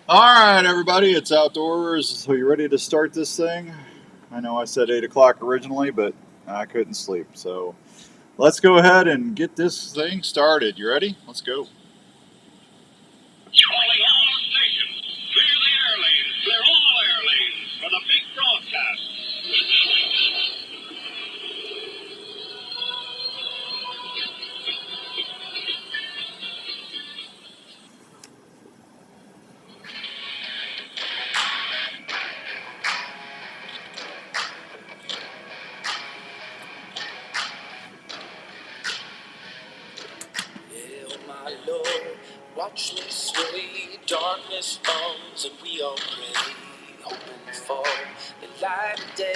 All right, everybody, it's outdoors. So you ready to start this thing? I know I said 8 o'clock originally, but I couldn't sleep. So let's go ahead and get this thing started. You ready? Let's go. Calling all stations. Clear the air lanes. Clear all air lanes for the big broadcast. Hail, my Lord, watch me sway. Darkness falls and we all pray, hoping for the light of day.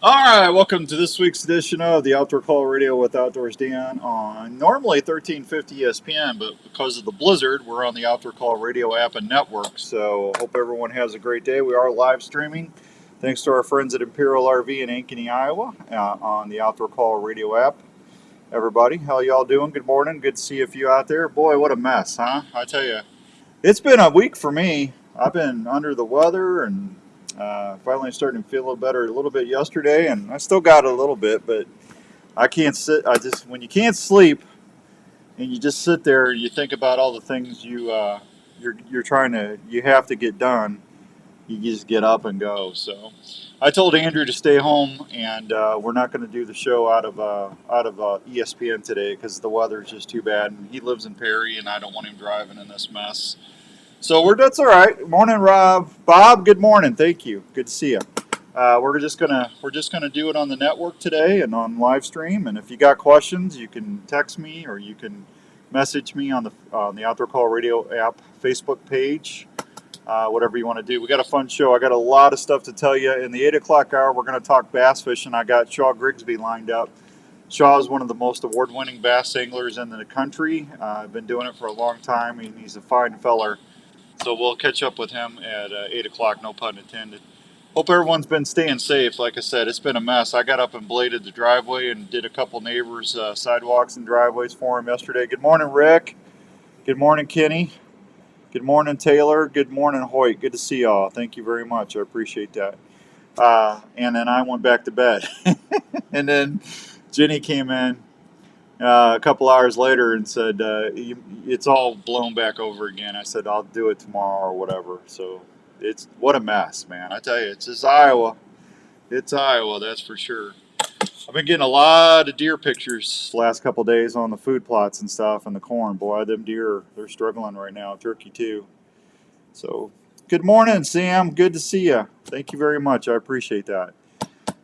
All right, welcome to this week's edition of the Outdoor Call Radio with Outdoors Dan on normally 1350 ESPN, but because of the blizzard, we're on the Outdoor Call Radio app and network. So hope everyone has a great day. We are live streaming. Thanks to our friends at Imperial RV in Ankeny, Iowa, on the Outdoor Call Radio app. Everybody, how y'all doing? Good morning. Good to see a few out there. Boy, what a mess, huh? I tell you, it's been a week for me. I've been under the weather and finally starting to feel a little better a little bit yesterday, and I still got a little bit, but I can't sit. I just when you can't sleep and you just sit there and you think about all the things you're trying to you have to get done. You just get up and go. So I told Andrew to stay home, and we're not going to do the show out of ESPN today because the weather is just too bad. And he lives in Perry, and I don't want him driving in this mess. So that's all right. Morning, Rob. Bob. Good morning. Thank you. Good to see you. We're just gonna do it on the network today and on live stream. And if you got questions, you can text me or you can message me on the Outdoor Call Radio app Facebook page. Whatever you want to do. We got a fun show. I got a lot of stuff to tell you. In the 8 o'clock hour, we're going to talk bass fishing. I got Shaw Grigsby lined up. Shaw is one of the most award-winning bass anglers in the country. I've been doing it for a long time, and he's a fine feller. So we'll catch up with him at 8 o'clock, no pun intended. Hope everyone's been staying safe. Like I said, it's been a mess. I got up and bladed the driveway and did a couple neighbors' sidewalks and driveways for him yesterday. Good morning, Rick. Good morning, Kenny. Good morning, Taylor. Good morning, Hoyt. Good to see y'all. Thank you very much. I appreciate that. And then I went back to bed. And then Jenny came in a couple hours later and said, it's all blown back over again. I said, I'll do it tomorrow or whatever. So it's what a mess, man. I tell you, it's just Iowa. It's Iowa, that's for sure. I've been getting a lot of deer pictures the last couple of days on the food plots and stuff and the corn. Boy, them deer, they're struggling right now. Turkey, too. So, good morning, Sam. Good to see you. Thank you very much. I appreciate that.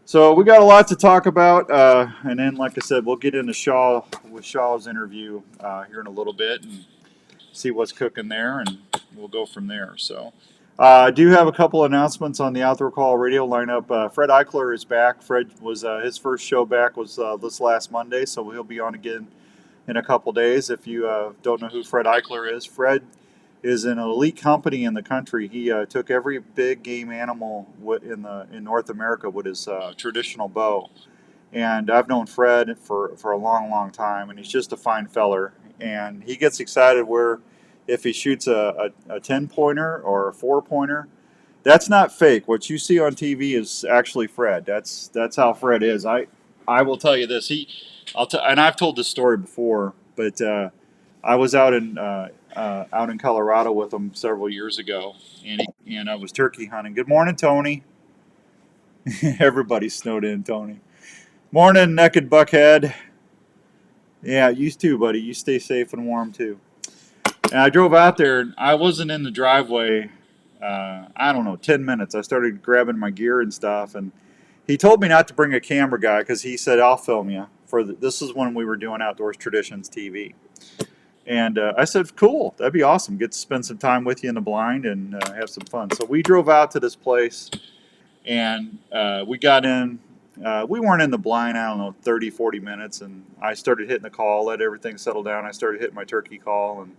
So, we got a lot to talk about, and then, like I said, we'll get into Shaw's interview here in a little bit and see what's cooking there, and we'll go from there. So, I do have a couple announcements on the Outdoor Call Radio lineup. Fred Eichler is back. Fred was his first show back was this last Monday, so he'll be on again in a couple days. If you don't know who Fred Eichler is, Fred is an elite company in the country. He took every big game animal in North America with his traditional bow. And I've known Fred for a long, long time, and he's just a fine feller. And he gets excited where if he shoots a 10-pointer or a 4-pointer, that's not fake. What you see on TV is actually Fred. That's how Fred is. I will tell you this. And I've told this story before, but I was out in Colorado with him several years ago, and I was turkey hunting. Good morning, Tony. Everybody's snowed in, Tony. Morning, naked buckhead. Yeah, you too, buddy. You stay safe and warm too. And I drove out there, and I wasn't in the driveway. I don't know, 10 minutes. I started grabbing my gear and stuff, and he told me not to bring a camera guy because he said I'll film you. This is when we were doing Outdoors Traditions TV. And I said, cool, that'd be awesome. Get to spend some time with you in the blind and have some fun. So we drove out to this place, and we got in. We weren't in the blind, I don't know, 30, 40 minutes. And I started hitting the call, let everything settle down. I started hitting my turkey call. And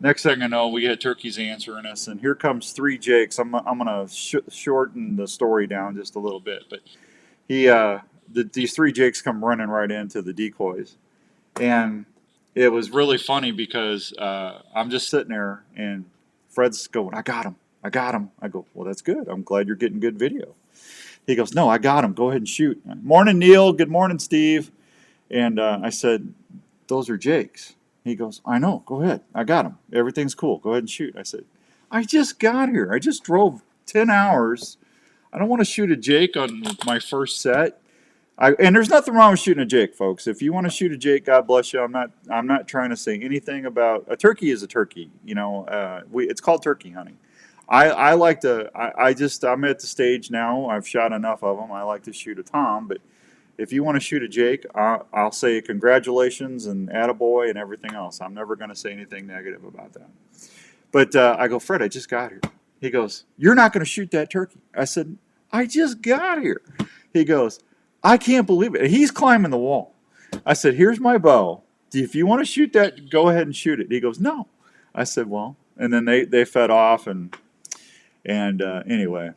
next thing I know, we had turkeys answering us. And here comes three Jakes. I'm going to shorten the story down just a little bit. But these three Jakes come running right into the decoys. And it was really funny because I'm just sitting there, and Fred's going, I got him. I got him. I go, well, that's good. I'm glad you're getting good video. He goes, no, I got him. Go ahead and shoot. Morning, Neil. Good morning, Steve. And I said, those are Jake's. He goes, I know. Go ahead. I got him. Everything's cool. Go ahead and shoot. I said, I just got here. I just drove 10 hours. I don't want to shoot a Jake on my first set. And there's nothing wrong with shooting a Jake, folks. If you want to shoot a Jake, God bless you. I'm not trying to say anything about a turkey is a turkey. You know, it's called turkey hunting. I like to. I'm at the stage now. I've shot enough of them. I like to shoot a tom, but if you want to shoot a Jake, I'll say congratulations and attaboy and everything else. I'm never going to say anything negative about that. But I go, Fred, I just got here. He goes, you're not going to shoot that turkey. I said, I just got here. He goes, I can't believe it. He's climbing the wall. I said, here's my bow. If you want to shoot that, go ahead and shoot it. He goes, no. I said, well, and then they fed off and anyway,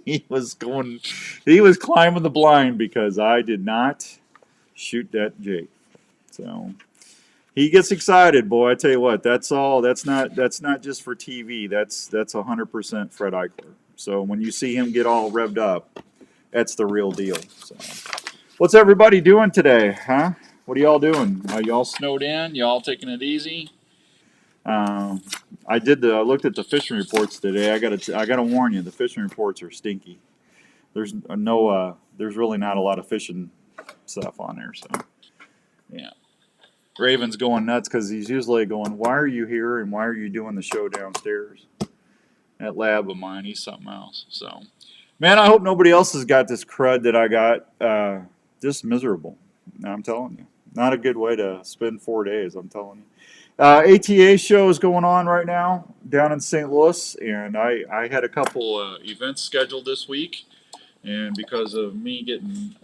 he was climbing the blind because I did not shoot that Jake. So he gets excited, boy. I tell you what, that's all. That's not just for TV. That's 100% Fred Eichler. So when you see him get all revved up, that's the real deal. So, what's everybody doing today, huh? What are y'all doing? Are y'all snowed in? Y'all taking it easy? I looked at the fishing reports today. I gotta warn you, the fishing reports are stinky. There's really not a lot of fishing stuff on there. So, yeah. Raven's going nuts because he's usually going, why are you here and why are you doing the show downstairs? That lab of mine, he's something else. So, man, I hope nobody else has got this crud that I got. Just miserable. I'm telling you. Not a good way to spend 4 days, I'm telling you. ATA show is going on right now down in St. Louis, and I had a couple events scheduled this week, and because of me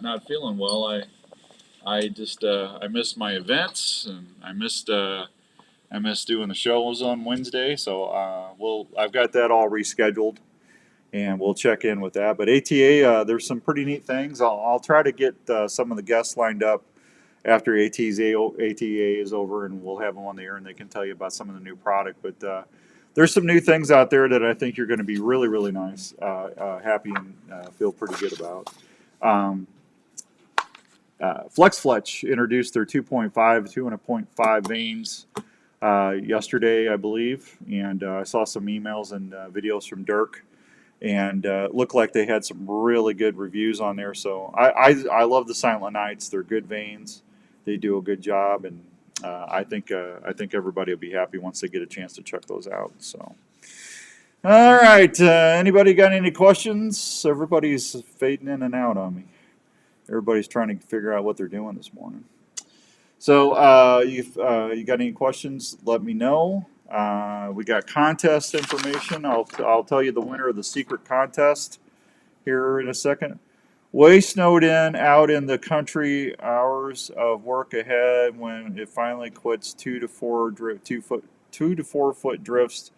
not feeling well, I missed my events, and I missed doing the shows on Wednesday. So I've got that all rescheduled, and we'll check in with that. But ATA, there's some pretty neat things. I'll try to get some of the guests lined up after ATA is over, and we'll have them on the air, and they can tell you about some of the new product. But there's some new things out there that I think you're going to be really, really nice, happy, and feel pretty good about. Flex Fletch introduced their 2.5 vanes yesterday, I believe, and I saw some emails and videos from Dirk, and looked like they had some really good reviews on there. So I love the Silent Nights. They're good vanes. They do a good job, and I think everybody will be happy once they get a chance to check those out. So, all right, anybody got any questions? Everybody's fading in and out on me. Everybody's trying to figure out what they're doing this morning. So, you got any questions? Let me know. We got contest information. I'll tell you the winner of the secret contest here in a second. Way snowed in, out in the country, hours of work ahead when it finally quits 2 to 4 foot drifts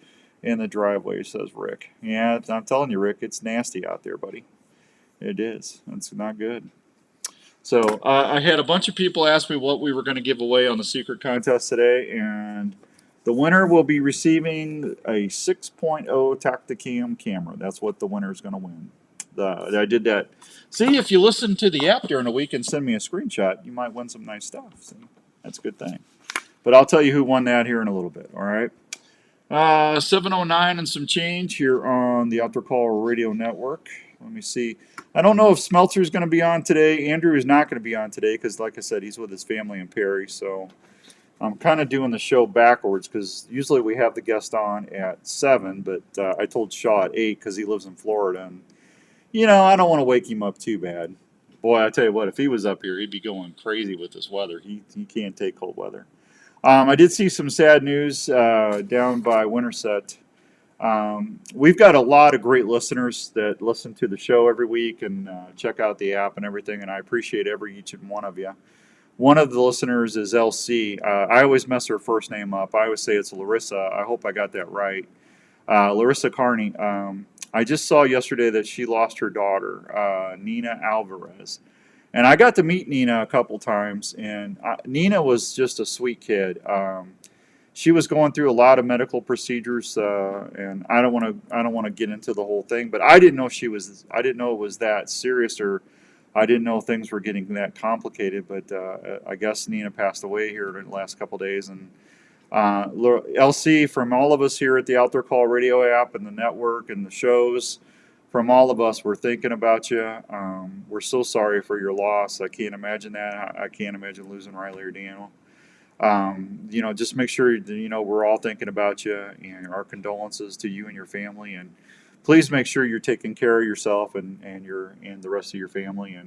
in the driveway, says Rick. Yeah, I'm telling you, Rick, it's nasty out there, buddy. It is. It's not good. So I had a bunch of people ask me what we were going to give away on the secret contest today, and the winner will be receiving a 6.0 Tacticam camera. That's what the winner is going to win. I did that. See, if you listen to the app during the week and send me a screenshot, you might win some nice stuff. See, that's a good thing. But I'll tell you who won that here in a little bit, all right? 709 and some change here on the Outdoor Call Radio Network. Let me see. I don't know if Smeltzer's going to be on today. Andrew is not going to be on today because, like I said, he's with his family in Perry. So I'm kind of doing the show backwards because usually we have the guest on at 7, but I told Shaw at 8 because he lives in Florida. And, I don't want to wake him up too bad. Boy, I tell you what, if he was up here, he'd be going crazy with this weather. He can't take cold weather. I did see some sad news down by Winterset. We've got a lot of great listeners that listen to the show every week and check out the app and everything, and I appreciate each and one of you. One of the listeners is LC. I always mess her first name up. I always say it's Larissa. I hope I got that right. Larissa Carney. I just saw yesterday that she lost her daughter, Nina Alvarez. And I got to meet Nina a couple times, and Nina was just a sweet kid. she was going through a lot of medical procedures, and I don't want to get into the whole thing, but I didn't know it was that serious, or I didn't know things were getting that complicated. But I guess Nina passed away here in the last couple of days, and LC, from all of us here at the Outdoor Call Radio app and the network and the shows, from all of us, we're thinking about you. We're so sorry for your loss. I can't imagine that. I can't imagine losing Riley or Daniel. Just make sure we're all thinking about you, and our condolences to you and your family. And please make sure you're taking care of yourself and the rest of your family,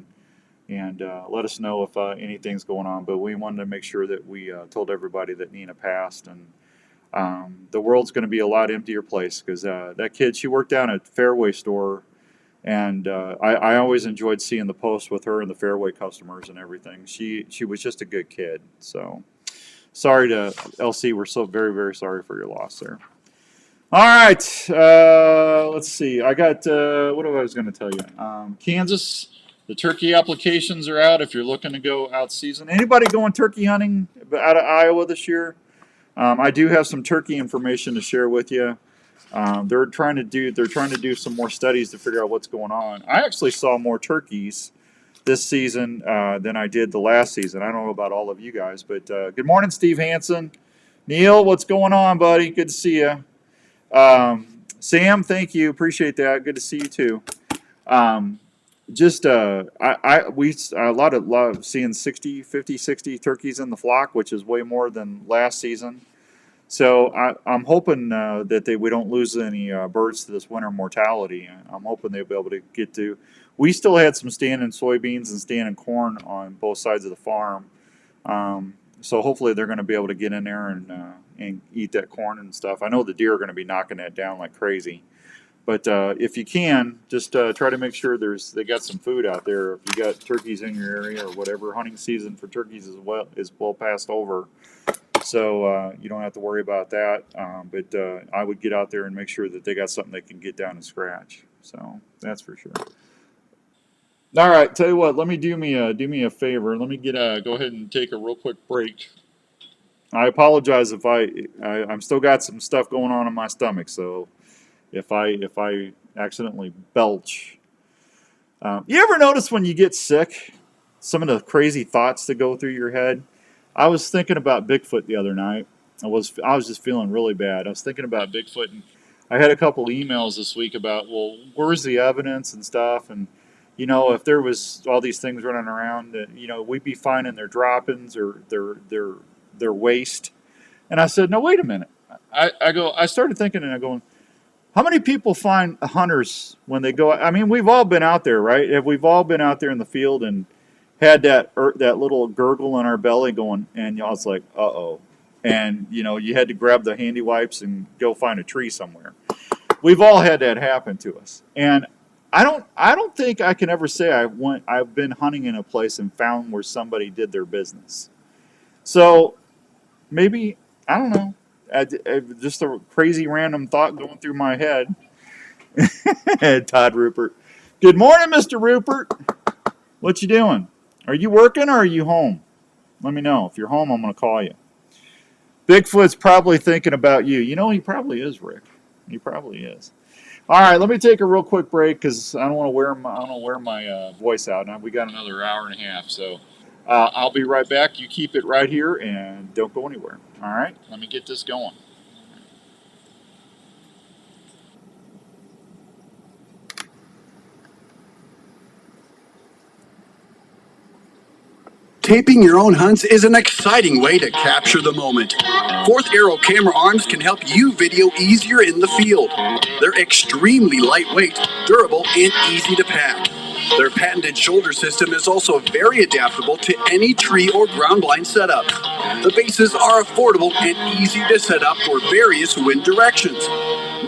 and let us know if anything's going on. But we wanted to make sure that we told everybody that Nina passed, and the world's going to be a lot emptier place, because that kid, she worked down at Fairway store, and I always enjoyed seeing the posts with her and the Fairway customers and everything. She was just a good kid. So sorry to LC. We're so very, very sorry for your loss there. All right. Let's see. I got, what I was going to tell you. Kansas, the turkey applications are out if you're looking to go out season. Anybody going turkey hunting out of Iowa this year? I do have some turkey information to share with you. They're trying to do some more studies to figure out what's going on. I actually saw more turkeys this season than I did the last season. I don't know about all of you guys, but good morning, Steve Hansen. Neil, what's going on, buddy? Good to see you. Sam, thank you. Appreciate that. Good to see you too. We a lot of seeing 50, 60 turkeys in the flock, which is way more than last season. So I'm hoping that we don't lose any birds to this winter mortality. I'm hoping they'll be able to get to. We still had some standing soybeans and standing corn on both sides of the farm. So hopefully they're going to be able to get in there and eat that corn and stuff. I know the deer are going to be knocking that down like crazy. But if you can, just try to make sure they got some food out there. If you got turkeys in your area or whatever, hunting season for turkeys is well past over. So you don't have to worry about that. But I would get out there and make sure that they got something they can get down and scratch. So that's for sure. All right, tell you what. Let me do me a favor. Let me go ahead and take a real quick break. I apologize if I'm still got some stuff going on in my stomach. So if I accidentally belch, you ever notice when you get sick, some of the crazy thoughts that go through your head? I was thinking about Bigfoot the other night. I was just feeling really bad. I was thinking about Bigfoot, and I had a couple emails this week about, well, where's the evidence and stuff, and if there was all these things running around, we'd be finding their droppings or their waste. And I said, no, wait a minute. I started thinking, and I'm going, how many people find hunters when they go? I mean, we've all been out there, right? We've all been out there in the field and had that little gurgle in our belly going, and it's like, uh-oh. And, you had to grab the handy wipes and go find a tree somewhere. We've all had that happen to us. And I don't think I can ever say I've been hunting in a place and found where somebody did their business. So maybe, I don't know, just a crazy random thought going through my head. Todd Rupert. Good morning, Mr. Rupert. What you doing? Are you working or are you home? Let me know. If you're home, I'm going to call you. Bigfoot's probably thinking about you. He probably is, Rick. He probably is. All right, let me take a real quick break because I don't want to wear my voice out. Now we got another hour and a half, so I'll be right back. You keep it right here and don't go anywhere. All right, let me get this going. Taping your own hunts is an exciting way to capture the moment. Fourth Arrow camera arms can help you video easier in the field. They're extremely lightweight, durable, and easy to pack. Their patented shoulder system is also very adaptable to any tree or ground blind setup. The bases are affordable and easy to set up for various wind directions.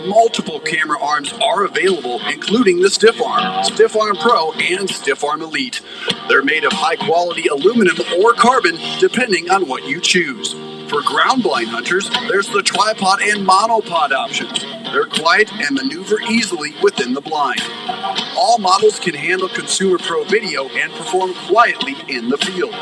Multiple camera arms are available, including the Stiff Arm, Stiff Arm Pro, and Stiff Arm Elite. They're made of high-quality aluminum or carbon, depending on what you choose. For ground blind hunters, there's the tripod and monopod options. They're quiet and maneuver easily within the blind. All models can handle Consumer Pro video and perform quietly in the field.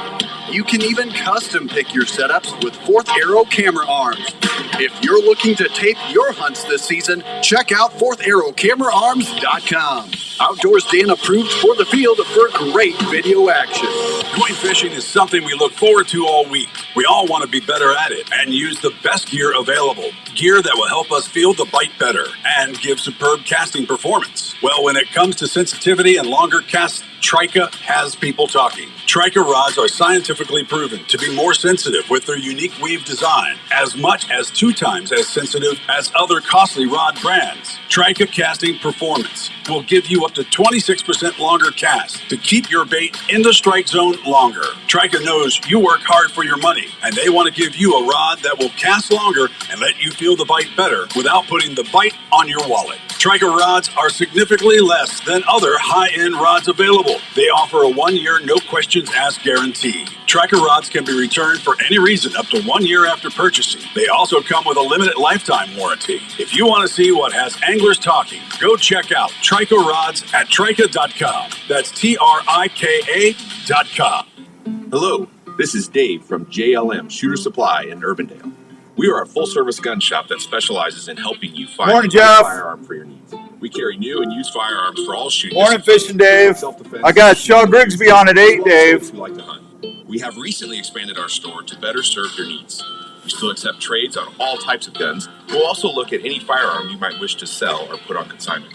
You can even custom pick your setups with Fourth Arrow camera arms. If you're looking to tape your hunts this season, check out fourtharrowcameraarms.com. Outdoors Dan approved for the field for great video action. Going fishing is something we look forward to all week. We all want to be better at it and use the best gear available. Gear that will help us feel the bite better and give superb casting performance. Well, when it comes to sensitivity and longer casts, Trika has people talking. Trika rods are scientifically proven to be more sensitive with their unique weave design, as much as 2 times as sensitive as other costly rod brands. Trika casting performance will give you up to 26% longer cast to keep your bait in the strike zone longer. Trika knows you work hard for your money, and they want to give you a rod that will cast longer and let you feel the bite better without putting the bite on your wallet. Trika rods are significantly less than other high-end rods available. They offer a 1-year, no questions asked guarantee. Trika rods can be returned for any reason up to 1 year after purchasing. They also come with a limited lifetime warranty. If you want to see what has anglers talking, go check out Trika rods at Trika.com. That's TRIKA.com. Hello, this is Dave from JLM Shooter Supply in Urbandale. We are a full-service gun shop that specializes in helping you find Morning, the right Jeff. firearm for your needs. We carry new and used firearms for all shooting. Morning, Fishing Dave. Self-defense, I got Shaw Grigsby on at 8, Dave. who like to hunt. We have recently expanded our store to better serve your needs. We still accept trades on all types of guns. We'll also look at any firearm you might wish to sell or put on consignment.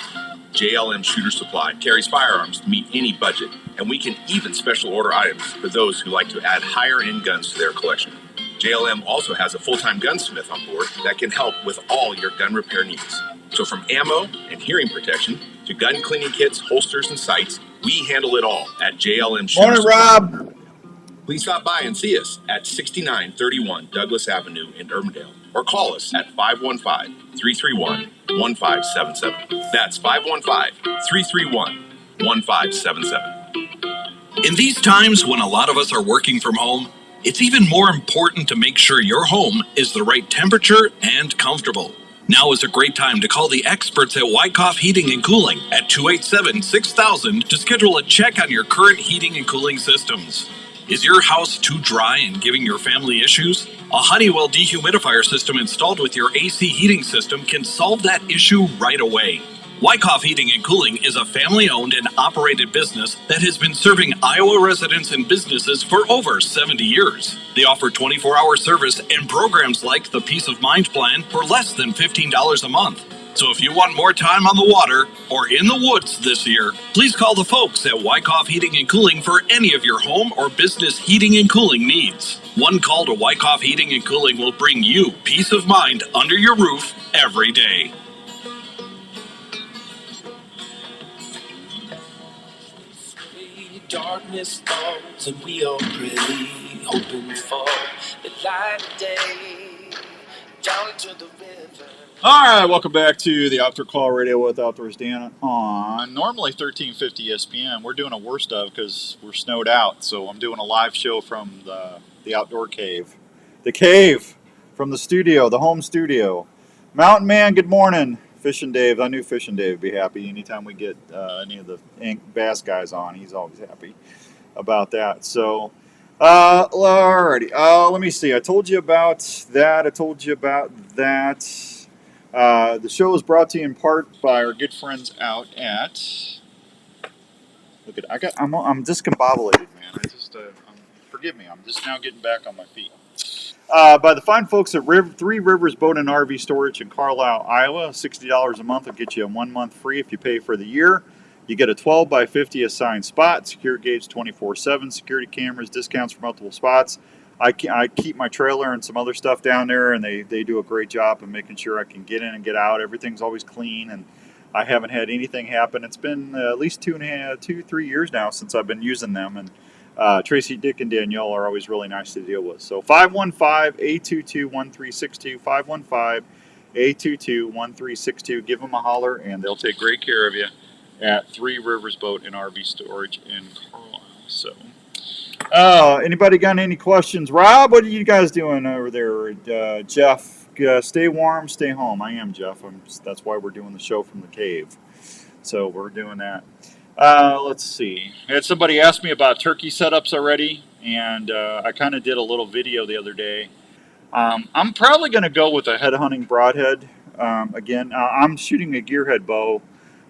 JLM Shooter Supply carries firearms to meet any budget, and we can even special order items for those who like to add higher-end guns to their collection. JLM also has a full-time gunsmith on board that can help with all your gun repair needs. So from ammo and hearing protection to gun cleaning kits, holsters, and sights, we handle it all at JLM Shooter Morning, Supply. Rob. Please stop by and see us at 6931 Douglas Avenue in Urbandale, or call us at 515-331-1577. That's 515-331-1577. In these times when a lot of us are working from home, it's even more important to make sure your home is the right temperature and comfortable. Now is a great time to call the experts at Wyckoff Heating and Cooling at 287-6000 to schedule a check on your current heating and cooling systems. Is your house too dry and giving your family issues? A Honeywell dehumidifier system installed with your AC heating system can solve that issue right away. Wyckoff Heating and Cooling is a family-owned and operated business that has been serving Iowa residents and businesses for over 70 years. They offer 24-hour service and programs like the Peace of Mind Plan for less than $15 a month. So if you want more time on the water or in the woods this year, please call the folks at Wyckoff Heating and Cooling for any of your home or business heating and cooling needs. One call to Wyckoff Heating and Cooling will bring you peace of mind under your roof every day. Darkness falls and we all pray, hoping for the light of day down to the river. All right, welcome back to the Outdoor Call Radio with Outdoors Dan on normally 1350 ESPN. We're doing a worst of because we're snowed out, so I'm doing a live show from the outdoor cave. The cave from the studio, the home studio. Mountain Man, good morning. Fishing Dave, I knew Fishing Dave would be happy anytime we get any of the bass guys on. He's always happy about that. So, alrighty. Let me see. I told you about that. The show is brought to you in part by our good friends out at. Look at I'm discombobulated, man. Forgive me. I'm just now getting back on my feet. By the fine folks at Three Rivers Boat and RV Storage in Carlisle, Iowa. $60 a month will get you a 1 month free if you pay for the year. You get a 12 by 50 assigned spot, secure gauge 24/7, security cameras, discounts for multiple spots. I keep my trailer and some other stuff down there, and they do a great job of making sure I can get in and get out. Everything's always clean, and I haven't had anything happen. It's been at least 3 years now since I've been using them, and Tracy, Dick, and Danielle are always really nice to deal with. So 515-822-1362, 515-822-1362. Give them a holler, and they'll take great care of you at Three Rivers Boat and RV Storage in Carlisle. So, anybody got any questions? Rob, what are you guys doing over there? Jeff, stay warm, stay home. I am, Jeff. That's why we're doing the show from the cave. So we're doing that. Let's see. I had somebody ask me about turkey setups already, and I kind of did a little video the other day. I'm probably going to go with a head hunting broadhead. Again, I'm shooting a gearhead bow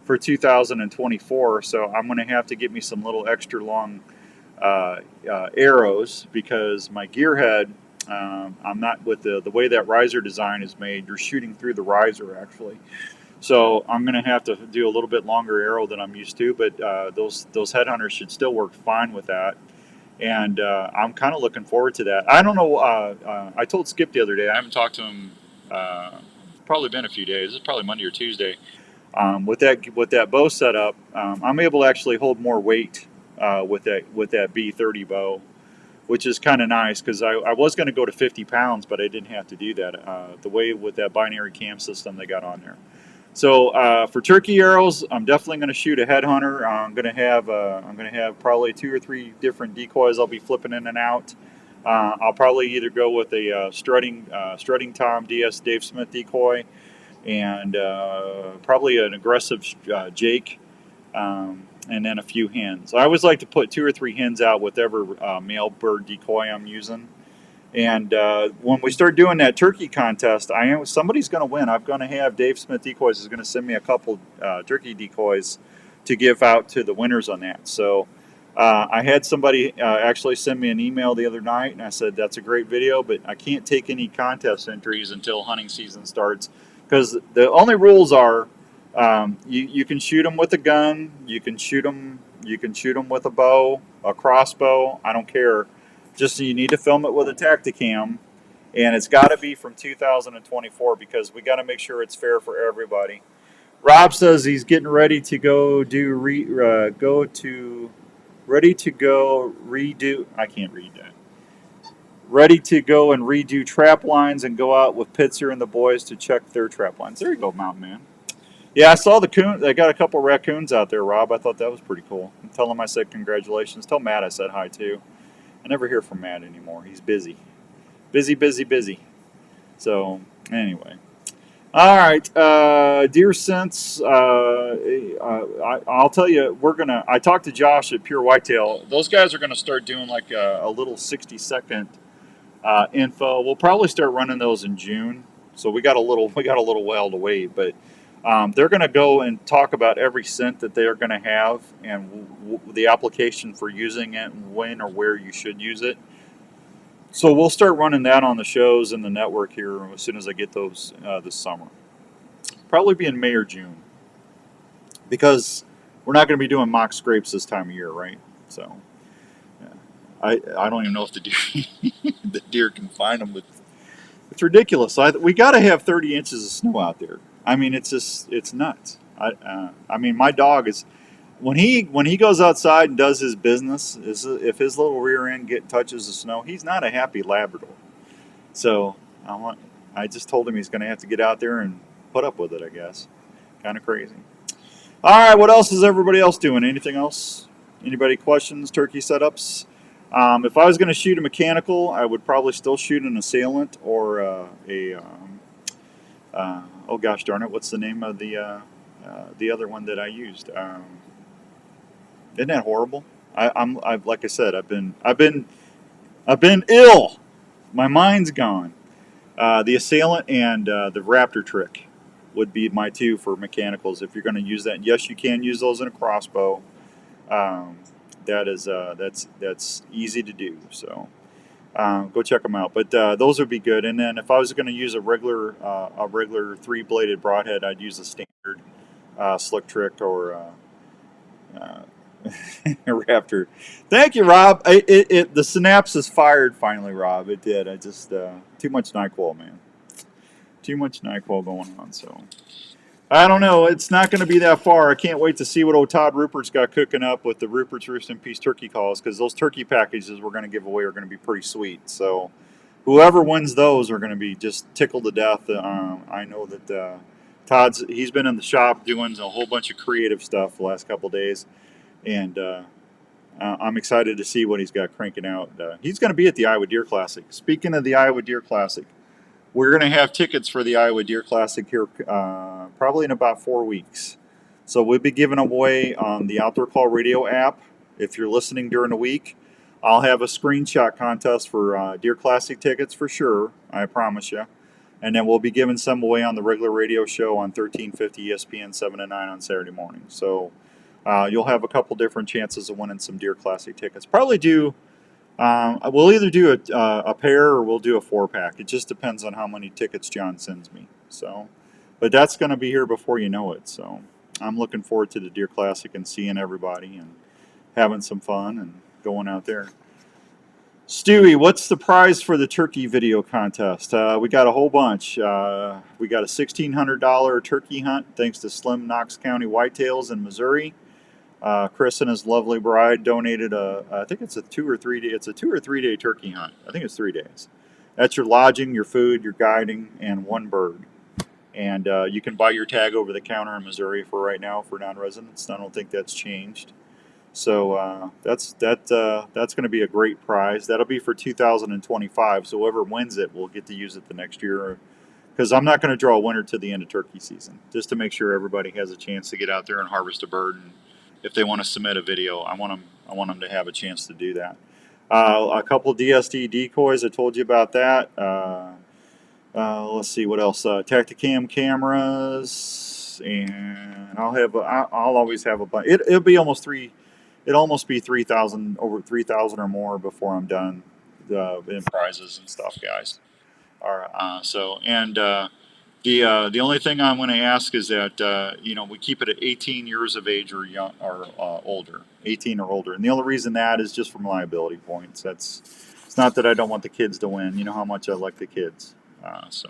for 2024, so I'm going to have to get me some little extra long arrows because my gearhead, I'm not with the way that riser design is made. You're shooting through the riser actually, so I'm going to have to do a little bit longer arrow than I'm used to. But those headhunters should still work fine with that, and I'm kind of looking forward to that. I don't know. I told Skip the other day. I haven't talked to him. Probably been a few days. It's probably Monday or Tuesday. With that bow setup, I'm able to actually hold more weight with that B30 bow, which is kind of nice because I was going to go to 50 pounds, but I didn't have to do that. The way with that binary cam system they got on there. So for turkey arrows, I'm definitely going to shoot a headhunter. I'm going to have probably 2 or 3 different decoys I'll be flipping in and out. I'll probably either go with a strutting Tom DS Dave Smith decoy, and probably an aggressive Jake, and then a few hens. I always like to put 2 or 3 hens out with every male bird decoy I'm using. And when we start doing that turkey contest, somebody's going to win. I'm going to have Dave Smith Decoys is going to send me a couple turkey decoys to give out to the winners on that. So I had somebody actually send me an email the other night, and I said, that's a great video, but I can't take any contest entries until hunting season starts, because the only rules are you can shoot them with a gun, you can shoot them with a bow, a crossbow, I don't care. Just you need to film it with a Tacticam, and it's got to be from 2024 because we got to make sure it's fair for everybody. Rob says he's getting ready to go redo. I can't read that. Ready to go and redo trap lines and go out with Pitzer and the boys to check their trap lines. There you go, Mountain Man. Yeah, I saw the coon. They got a couple raccoons out there, Rob. I thought that was pretty cool. Tell him I said congratulations. Tell Matt I said hi too. I never hear from Matt anymore. He's busy. Busy. So, anyway. All right. Deer Sense, I'll tell you, I talked to Josh at Pure Whitetail. Those guys are going to start doing like a little 60-second info. We'll probably start running those in June. So we got a little while to wait, but they're going to go and talk about every scent that they are going to have and the application for using it and when or where you should use it. So we'll start running that on the shows and the network here as soon as I get those this summer. Probably be in May or June, because we're not going to be doing mock scrapes this time of year, right? So yeah. I don't even know if the deer can find them, but it's ridiculous. We got to have 30 inches of snow out there. I mean, it's nuts. I mean, my dog is, when he goes outside and does his business, if his little rear end touches the snow, he's not a happy Labrador. So I just told him he's going to have to get out there and put up with it, I guess. Kind of crazy. All right, what else is everybody else doing? Anything else? Anybody questions, turkey setups? If I was going to shoot a mechanical, I would probably still shoot an assailant or oh gosh darn it, what's the name of the other one that I used? Isn't that horrible? I've like I said, I've been ill. My mind's gone. The assailant and the Raptor trick would be my 2 for mechanicals. If you're going to use that, yes, you can use those in a crossbow. That's easy to do. So go check them out. But those would be good. And then if I was going to use a regular 3-bladed broadhead, I'd use a standard slick trick or Raptor. Thank you, Rob. The synapses fired finally, Rob. It did. I just too much NyQuil, man. Too much NyQuil going on. So I don't know. It's not going to be that far. I can't wait to see what old Todd Rupert's got cooking up with the Rupert's Roost in Peace turkey calls, because those turkey packages we're going to give away are going to be pretty sweet. So whoever wins those are going to be just tickled to death. I know that he's been in the shop doing a whole bunch of creative stuff the last couple of days. And I'm excited to see what he's got cranking out. He's going to be at the Iowa Deer Classic. Speaking of the Iowa Deer Classic, we're going to have tickets for the Iowa Deer Classic here probably in about 4 weeks. So we'll be giving away on the Outdoor Call Radio app if you're listening during the week. I'll have a screenshot contest for Deer Classic tickets for sure. I promise you. And then we'll be giving some away on the regular radio show on 1350 ESPN 7 to 9 on Saturday morning. So you'll have a couple different chances of winning some Deer Classic tickets. Probably do. We'll either do a pair or we'll do a 4-pack. It just depends on how many tickets John sends me. So, but that's going to be here before you know it. So I'm looking forward to the Deer Classic and seeing everybody and having some fun and going out there. Stewie, what's the prize for the turkey video contest? We got a whole bunch. We got a $1,600 turkey hunt thanks to Slim Knox County Whitetails in Missouri. Chris and his lovely bride donated I think it's a 2 or 3 day. It's a 2 or 3 day turkey hunt. I think it's 3 days. That's your lodging, your food, your guiding, and one bird. And you can buy your tag over the counter in Missouri for right now for non-residents. I don't think that's changed. So that's going to be a great prize. That'll be for 2025. So whoever wins it will get to use it the next year. Because I'm not going to draw a winner to the end of turkey season, just to make sure everybody has a chance to get out there and harvest a bird. And if they want to submit a video, I want them to have a chance to do that. A couple of DSD decoys. I told you about that. Let's see what else. Tacticam cameras, and I'll always have a bunch. It'll be almost three. It'll almost be 3,000, over 3,000 or more before I'm done in prizes and stuff, guys. The only thing I'm going to ask is that we keep it at 18 years of age or young or older, 18 or older, and the only reason that is just from liability points. It's not that I don't want the kids to win. You know how much I like the kids. So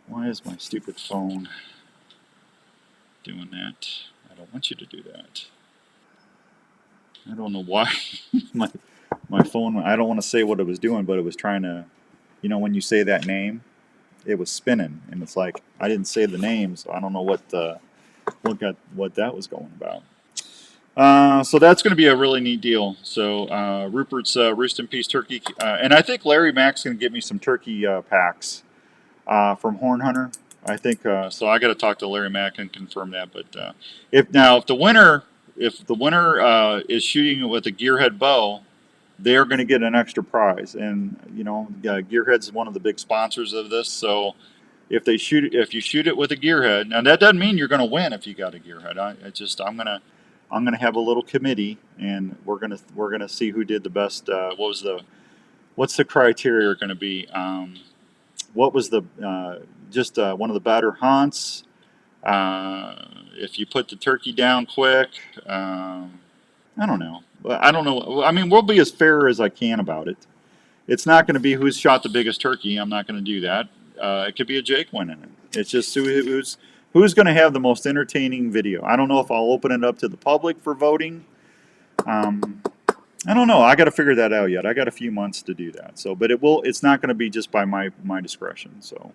why is my stupid phone doing that? I don't want you to do that. I don't know why my phone. I don't want to say what it was doing, but it was trying to. When you say that name, it was spinning, and it's like I didn't say the name, so I don't know what that was going about. So that's going to be a really neat deal. So Rupert's Roost in Peace Turkey, and I think Larry Mack's going to get me some turkey packs from Horn Hunter. I think so. I got to talk to Larry Mack and confirm that. But if the winner is shooting it with a gearhead bow, they're going to get an extra prize. And Gearhead's one of the big sponsors of this. So if you shoot it with a gearhead, now that doesn't mean you're going to win if you got a gearhead. I'm gonna have a little committee, and we're gonna see who did the best. What's the criteria going to be? What was one of the better hunts? If you put the turkey down quick, I don't know. I don't know. I mean, we'll be as fair as I can about it. It's not going to be who's shot the biggest turkey. I'm not going to do that. It could be a Jake winning it. It's just who's going to have the most entertaining video. I don't know if I'll open it up to the public for voting. I don't know. I got to figure that out yet. I got a few months to do that. So, but it's not going to be just by my discretion. So,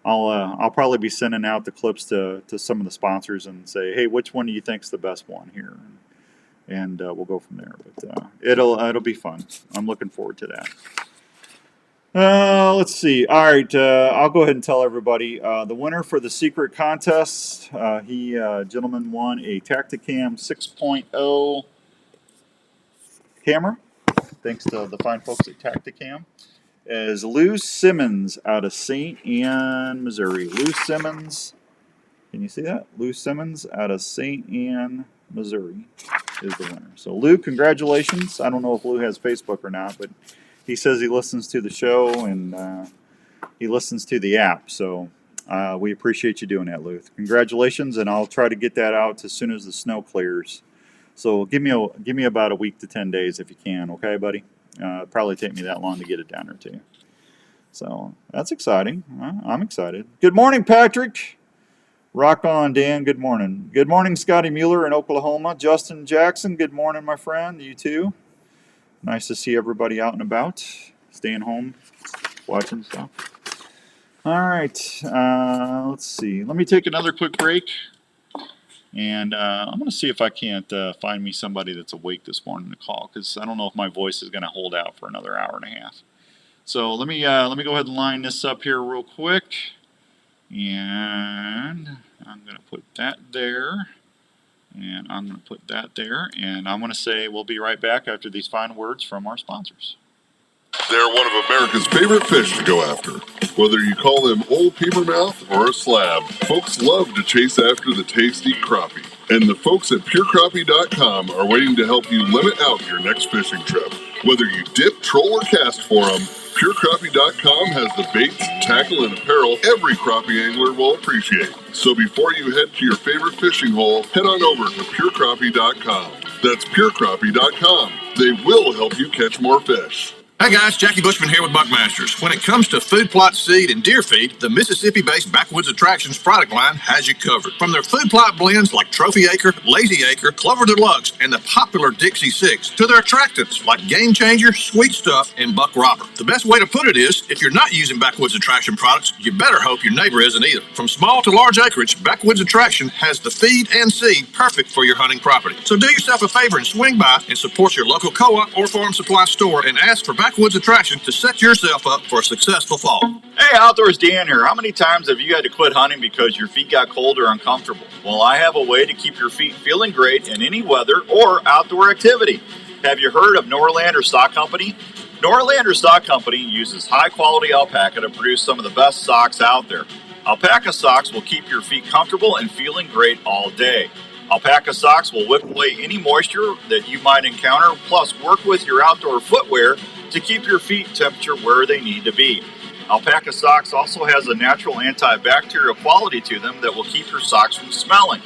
I'll probably be sending out the clips to some of the sponsors and say, hey, which one do you think's the best one here? And we'll go from there. But it'll be fun. I'm looking forward to that. Let's see. All right, I'll go ahead and tell everybody the winner for the secret contest. Gentleman won a Tacticam 6.0 camera, thanks to the fine folks at Tacticam. Is Lou Simmons out of St. Anne, Missouri. Lou Simmons. Can you see that? Lou Simmons out of St. Anne, Missouri is the winner. So, Lou, congratulations. I don't know if Lou has Facebook or not, but he says he listens to the show and he listens to the app. So, we appreciate you doing that, Lou. Congratulations, and I'll try to get that out as soon as the snow clears. So, give me about a week to 10 days if you can, okay, buddy? It'll probably take me that long to get it down there to you. So, that's exciting. I'm excited. Good morning, Patrick. Rock on, Dan. Good morning. Good morning, Scotty Mueller in Oklahoma. Justin Jackson, good morning, my friend. You too. Nice to see everybody out and about, staying home, watching stuff. All right. Let's see. Let me take another quick break. And I'm going to see if I can't find me somebody that's awake this morning to call, because I don't know if my voice is going to hold out for another hour and a half. So let me go ahead and line this up here real quick. And I'm going to put that there. And I'm going to put that there. And I'm going to say we'll be right back after these fine words from our sponsors. They're one of America's favorite fish to go after. Whether you call them old papermouth or a slab, folks love to chase after the tasty crappie. And the folks at purecrappie.com are waiting to help you limit out your next fishing trip. Whether you dip, troll, or cast for them, purecrappie.com has the baits, tackle, and apparel every crappie angler will appreciate. So before you head to your favorite fishing hole, head on over to purecrappie.com. That's purecrappie.com. They will help you catch more fish. Hey guys, Jackie Bushman here with Buckmasters. When it comes to food plot seed and deer feed, the Mississippi-based Backwoods Attractions product line has you covered. From their food plot blends like Trophy Acre, Lazy Acre, Clover Deluxe, and the popular Dixie 6, to their attractants like Game Changer, Sweet Stuff, and Buck Robber. The best way to put it is, if you're not using Backwoods Attraction products, you better hope your neighbor isn't either. From small to large acreage, Backwoods Attraction has the feed and seed perfect for your hunting property. So do yourself a favor and swing by and support your local co-op or farm supply store and ask for Backwoods Attraction to set yourself up for a successful fall. Hey, Outdoors Dan here. How many times have you had to quit hunting because your feet got cold or uncomfortable? Well, I have a way to keep your feet feeling great in any weather or outdoor activity. Have you heard of Norlander Sock Company? Norlander Sock Company uses high-quality alpaca to produce some of the best socks out there. Alpaca socks will keep your feet comfortable and feeling great all day. Alpaca socks will whip away any moisture that you might encounter, plus work with your outdoor footwear to keep your feet temperature where they need to be. Alpaca socks also has a natural antibacterial quality to them that will keep your socks from smelling.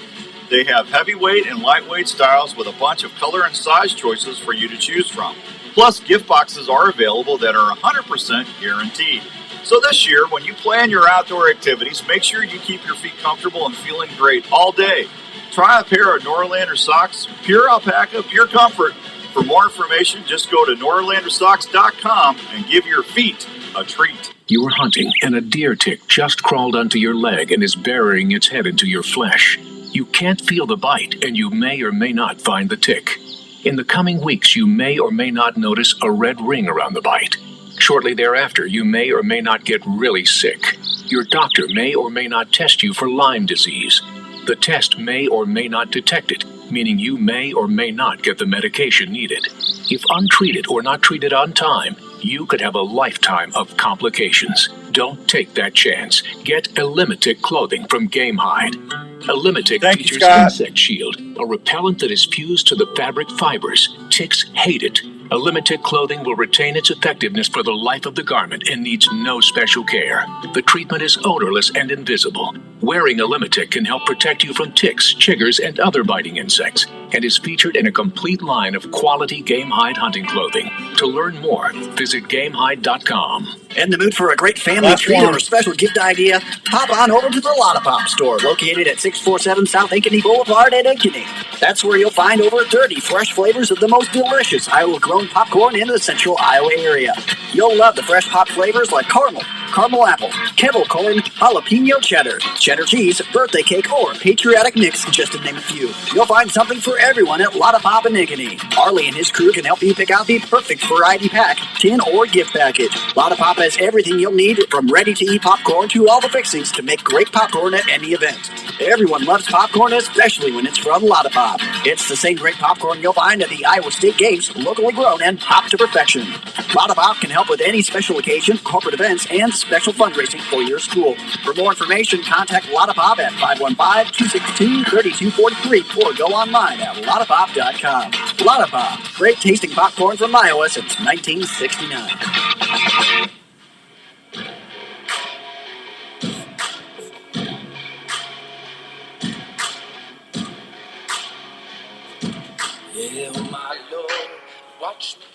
They have heavyweight and lightweight styles with a bunch of color and size choices for you to choose from. Plus, gift boxes are available that are 100% guaranteed. So this year, when you plan your outdoor activities, make sure you keep your feet comfortable and feeling great all day. Try a pair of Norlander socks, pure alpaca, pure comfort. For more information, just go to norlandersocks.com and give your feet a treat. You were hunting, and a deer tick just crawled onto your leg and is burying its head into your flesh. You can't feel the bite, and you may or may not find the tick. In the coming weeks, you may or may not notice a red ring around the bite. Shortly thereafter, you may or may not get really sick. Your doctor may or may not test you for Lyme disease. The test may or may not detect it, meaning you may or may not get the medication needed. If untreated or not treated on time, you could have a lifetime of complications. Don't take that chance. Get Elimitic clothing from Game Hide. Elimitic features Insect Shield, a repellent that is fused to the fabric fibers. Ticks hate it. Elimitic clothing will retain its effectiveness for the life of the garment and needs no special care. The treatment is odorless and invisible. Wearing Elimitic can help protect you from ticks, chiggers, and other biting insects, and is featured in a complete line of quality Game Hide hunting clothing. To learn more, visit GameHide.com. In the mood for a great family treat or a special gift idea? Hop on over to the Lotta Pop store, located at 647 South Ankeny Boulevard in Ankeny. That's where you'll find over 30 fresh flavors of the most delicious Iowa-grown popcorn in the central Iowa area. You'll love the fresh pop flavors like caramel, caramel apple, kettle corn, jalapeno cheddar, cheddar cheese, birthday cake, or patriotic mix, just to name a few. You'll find something for everyone at Lotta Pop in Ankeny. Arlie and his crew can help you pick out the perfect variety pack, tin, or gift package. Lotta Pop has everything you'll need, from ready-to-eat popcorn to all the fixings to make great popcorn at any event. Everyone loves popcorn, especially when it's from Lotta Pop. It's the same great popcorn you'll find at the Iowa State Games, locally grown and popped to perfection. Lotta Pop can help with any special occasion, corporate events, and special fundraising for your school. For more information, contact Lotta Pop at 515-262-3243 or go online at lottapop.com. Lotta Pop, great tasting popcorn from Iowa since 1969.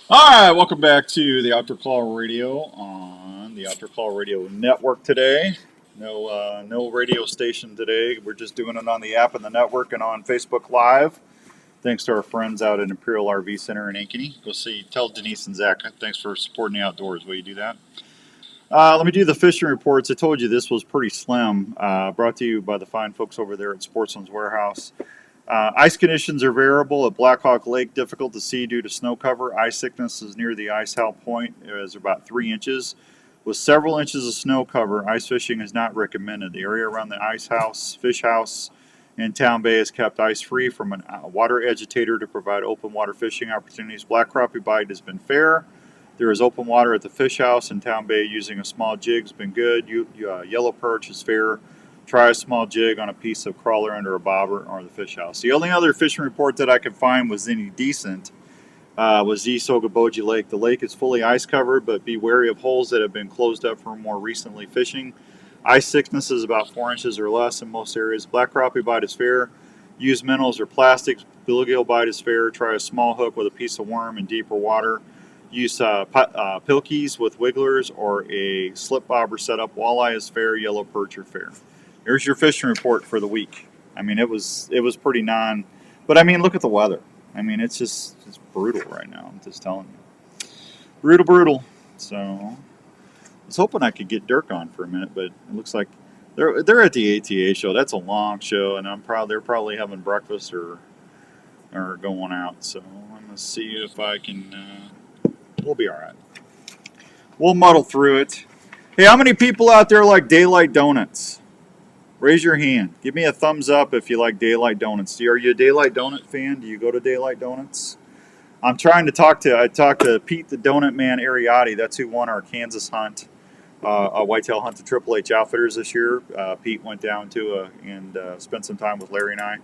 All right, welcome back to the Outdoor Call Radio on the Outdoor Call Radio Network today. No radio station today. We're just doing it on the app and the network and on Facebook Live. Thanks to our friends out at Imperial RV Center in Ankeny. Go see, tell Denise and Zach, thanks for supporting the outdoors. Will you do that? Let me do the fishing reports. I told you this was pretty slim. Brought to you by the fine folks over there at Sportsman's Warehouse. Ice conditions are variable at Black Hawk Lake, difficult to see due to snow cover. Ice thickness is near the ice house point. It is about 3 inches. With several inches of snow cover, ice fishing is not recommended. The area around the ice house, fish house, And Town Bay is kept ice-free from a water agitator to provide open water fishing opportunities. Black crappie bite has been fair. There is open water at the fish house in Town Bay. Using a small jig has been good. Yellow perch is fair. Try a small jig on a piece of crawler under a bobber or the fish house. The only other fishing report that I could find was any decent was East Okoboji Lake. The lake is fully ice covered, but be wary of holes that have been closed up for more recently fishing. Ice thickness is about 4 inches or less in most areas. Black crappie bite is fair. Use minnows or plastics. Bluegill bite is fair. Try a small hook with a piece of worm in deeper water. Use pilkies with wigglers or a slip bobber setup. Walleye is fair. Yellow perch are fair. Here's your fishing report for the week. I mean, it was pretty but I mean, look at the weather. I mean, it's brutal right now. I'm just telling you, brutal. So I was hoping I could get Dirk on for a minute, but it looks like they're at the ATA show. That's a long show, and they're probably having breakfast or going out. So I'm gonna see if I can. We'll be all right. We'll muddle through it. Hey, how many people out there like Daylight Donuts? Raise your hand. Give me a thumbs up if you like Daylight Donuts. Are you a Daylight Donut fan? Do you go to Daylight Donuts? I'm trying to talk to Pete the Donut Man Ariotti. That's who won our Kansas hunt, a whitetail hunt to Triple H Outfitters this year. Pete went down to and spent some time with Larry and I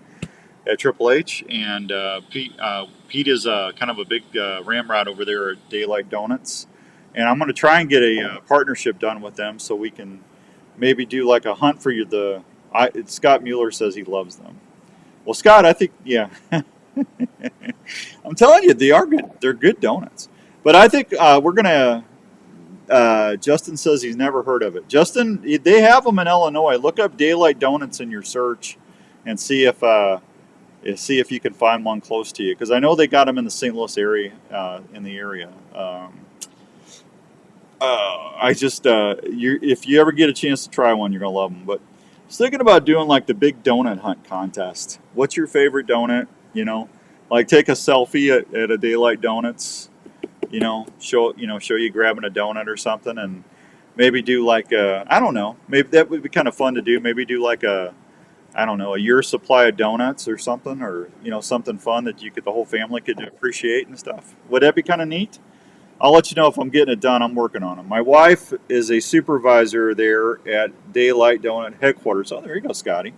at Triple H. And Pete is kind of a big ramrod over there at Daylight Donuts. And I'm going to try and get a partnership done with them so we can maybe do like a hunt for Scott Mueller says he loves them. Well, Scott, I think, yeah. I'm telling you, they are good. They're good donuts. But I think we're going to, Justin says he's never heard of it. Justin, they have them in Illinois. Look up Daylight Donuts in your search and see if you can find one close to you. Because I know they got them in the St. Louis area, if you ever get a chance to try one, you're going to love them. But I was thinking about doing like the big donut hunt contest. What's your favorite donut? You know, like take a selfie at a Daylight Donuts, show you grabbing a donut or something, and maybe do like I don't know, maybe that would be kind of fun to do. Maybe do like a year's supply of donuts or something, or something fun that the whole family could appreciate and stuff. Would that be kind of neat? I'll let you know if I'm getting it done. I'm working on it. My wife is a supervisor there at Daylight Donut headquarters. Oh, there you go, Scotty.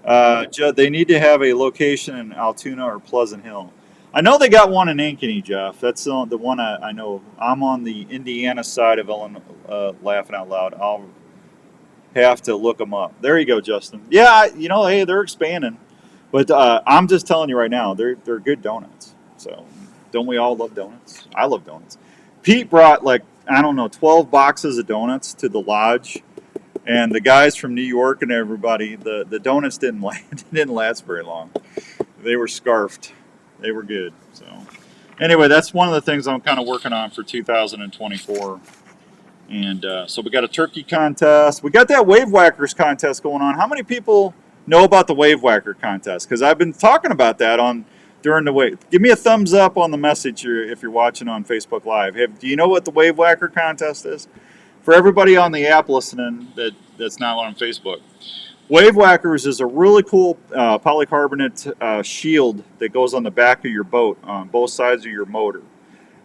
They need to have a location in Altoona or Pleasant Hill. I know they got one in Ankeny, Jeff. That's the one I know. I'm on the Indiana side of Illinois, laughing out loud. I'll have to look them up. There you go, Justin. Yeah, hey, they're expanding. But I'm just telling you right now, they're good donuts. So don't we all love donuts? I love donuts. Pete brought 12 boxes of donuts to the lodge. And the guys from New York and everybody, the donuts didn't last very long. They were scarfed. They were good. So anyway, that's one of the things I'm kind of working on for 2024. And so we got a turkey contest. We got that Wave Whackers contest going on. How many people know about the Wave Whacker contest? Because I've been talking about that during the wave. Give me a thumbs up on the message if you're watching on Facebook Live. Do you know what the Wave Whacker contest is? For everybody on the app listening that's not on Facebook, Wave Whackers is a really cool polycarbonate shield that goes on the back of your boat on both sides of your motor.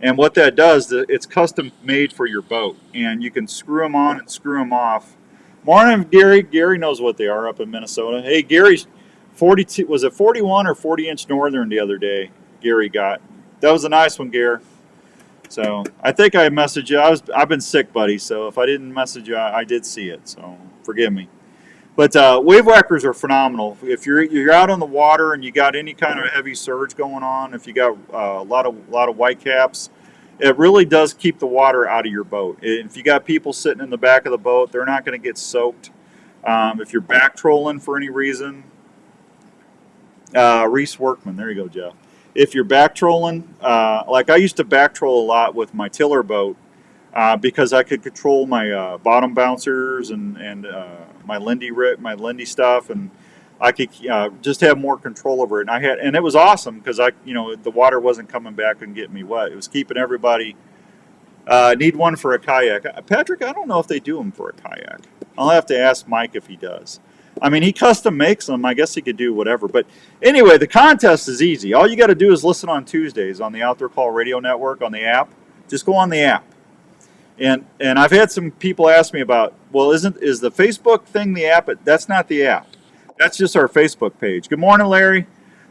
And what that does, it's custom made for your boat. And you can screw them on and screw them off. Morning, Gary. Gary knows what they are up in Minnesota. Hey, Gary's 42, was it 41 or 40-inch Northern the other day Gary got? That was a nice one, Gary. So I think I messaged you. I've been sick, buddy. So if I didn't message you, I did see it. So forgive me. But Wave Whackers are phenomenal. If you're out on the water and you got any kind of heavy surge going on, if you got a lot of white caps, it really does keep the water out of your boat. If you got people sitting in the back of the boat, they're not going to get soaked. If you're back trolling for any reason, Reese Workman, there you go, Jeff. If you're back trolling, like I used to back troll a lot with my tiller boat because I could control my bottom bouncers and my Lindy stuff, and I could just have more control over it. And it was awesome because the water wasn't coming back and getting me wet. It was keeping everybody. Need one for a kayak, Patrick. I don't know if they do them for a kayak. I'll have to ask Mike if he does. I mean, he custom makes them. I guess he could do whatever. But anyway, the contest is easy. All you got to do is listen on Tuesdays on the Outdoor Call Radio Network on the app. Just go on the app. And I've had some people ask me about, well, is the Facebook thing the app? That's not the app. That's just our Facebook page. Good morning, Larry.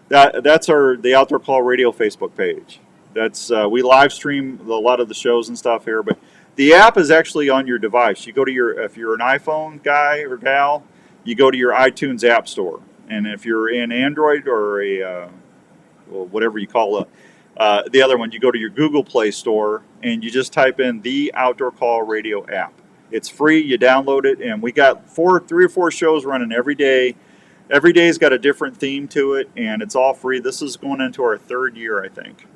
That's the Outdoor Call Radio Facebook page. That's we live stream a lot of the shows and stuff here, but the app is actually on your device. You go to if you're an iPhone guy or gal, you go to your iTunes App Store, and if you're in Android or well, whatever you call the other one, you go to your Google Play Store and you just type in the Outdoor Call Radio app. It's free. You download it, and we got 3 or 4 shows running every day. Every day's got a different theme to it, and it's all free. This is going into our 3rd year, I think.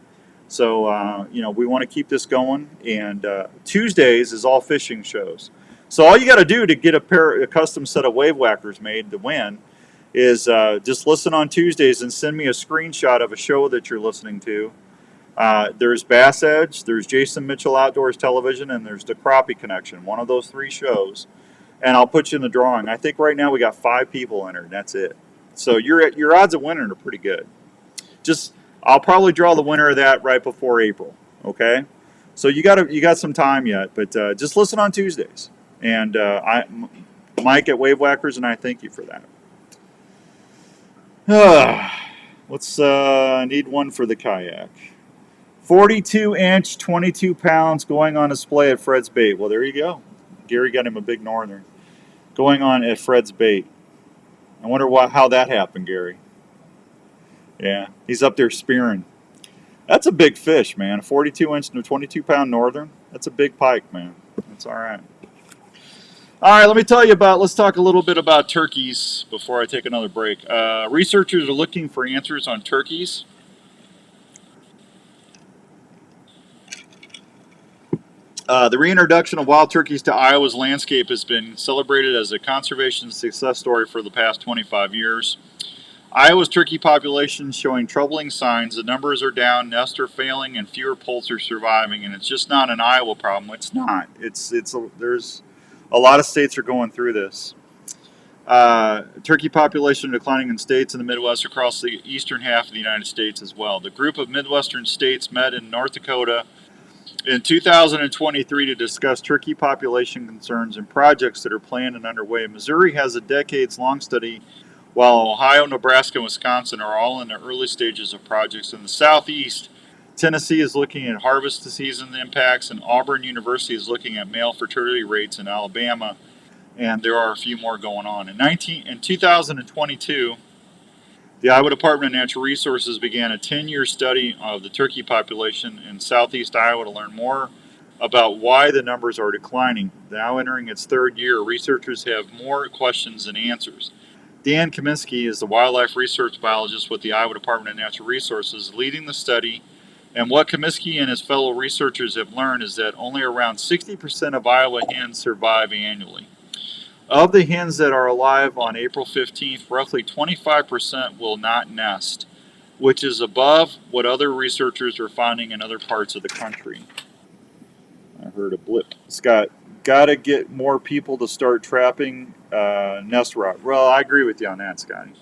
So, we want to keep this going. And Tuesdays is all fishing shows. So all you got to do to get a custom set of wave whackers made to win is just listen on Tuesdays and send me a screenshot of a show that you're listening to. There's Bass Edge, there's Jason Mitchell Outdoors Television, and there's the Crappie Connection, one of those 3 shows. And I'll put you in the drawing. I think right now we got 5 people entered. That's it. So your odds of winning are pretty good. I'll probably draw the winner of that right before April. Okay. So you got some time yet, but just listen on Tuesdays. And Mike at Wave Whackers and I thank you for that. Let's need one for the kayak. 42-inch, 22 pounds, going on display at Fred's Bait. Well, there you go. Gary got him a big northern going on at Fred's Bait. I wonder how that happened, Gary. Yeah, he's up there spearing. That's a big fish, man. A 42-inch and a 22-pound northern. That's a big pike, man. That's all right. All right, let's talk a little bit about turkeys before I take another break. Researchers are looking for answers on turkeys. The reintroduction of wild turkeys to Iowa's landscape has been celebrated as a conservation success story for the past 25 years. Iowa's turkey population is showing troubling signs. The numbers are down, nests are failing, and fewer poults are surviving. And it's just not an Iowa problem. It's not. There's a lot of states are going through this. Turkey population declining in states in the Midwest across the eastern half of the United States as well. The group of Midwestern states met in North Dakota in 2023 to discuss turkey population concerns and projects that are planned and underway. Missouri has a decades-long study, while Ohio, Nebraska, and Wisconsin are all in the early stages of projects. In the Southeast, Tennessee is looking at harvest season impacts, and Auburn University is looking at male fertility rates in Alabama, and there are a few more going on. In 2022, the Iowa Department of Natural Resources began a 10-year study of the turkey population in southeast Iowa to learn more about why the numbers are declining. Now entering its 3rd year, researchers have more questions than answers. Dan Kaminsky is the wildlife research biologist with the Iowa Department of Natural Resources leading the study, and what Kaminsky and his fellow researchers have learned is that only around 60% of Iowa hens survive annually. Of the hens that are alive on April 15th, roughly 25% will not nest, which is above what other researchers are finding in other parts of the country. I heard a blip. It's got to get more people to start trapping nest rot. Well, I agree with you on that, Scotty.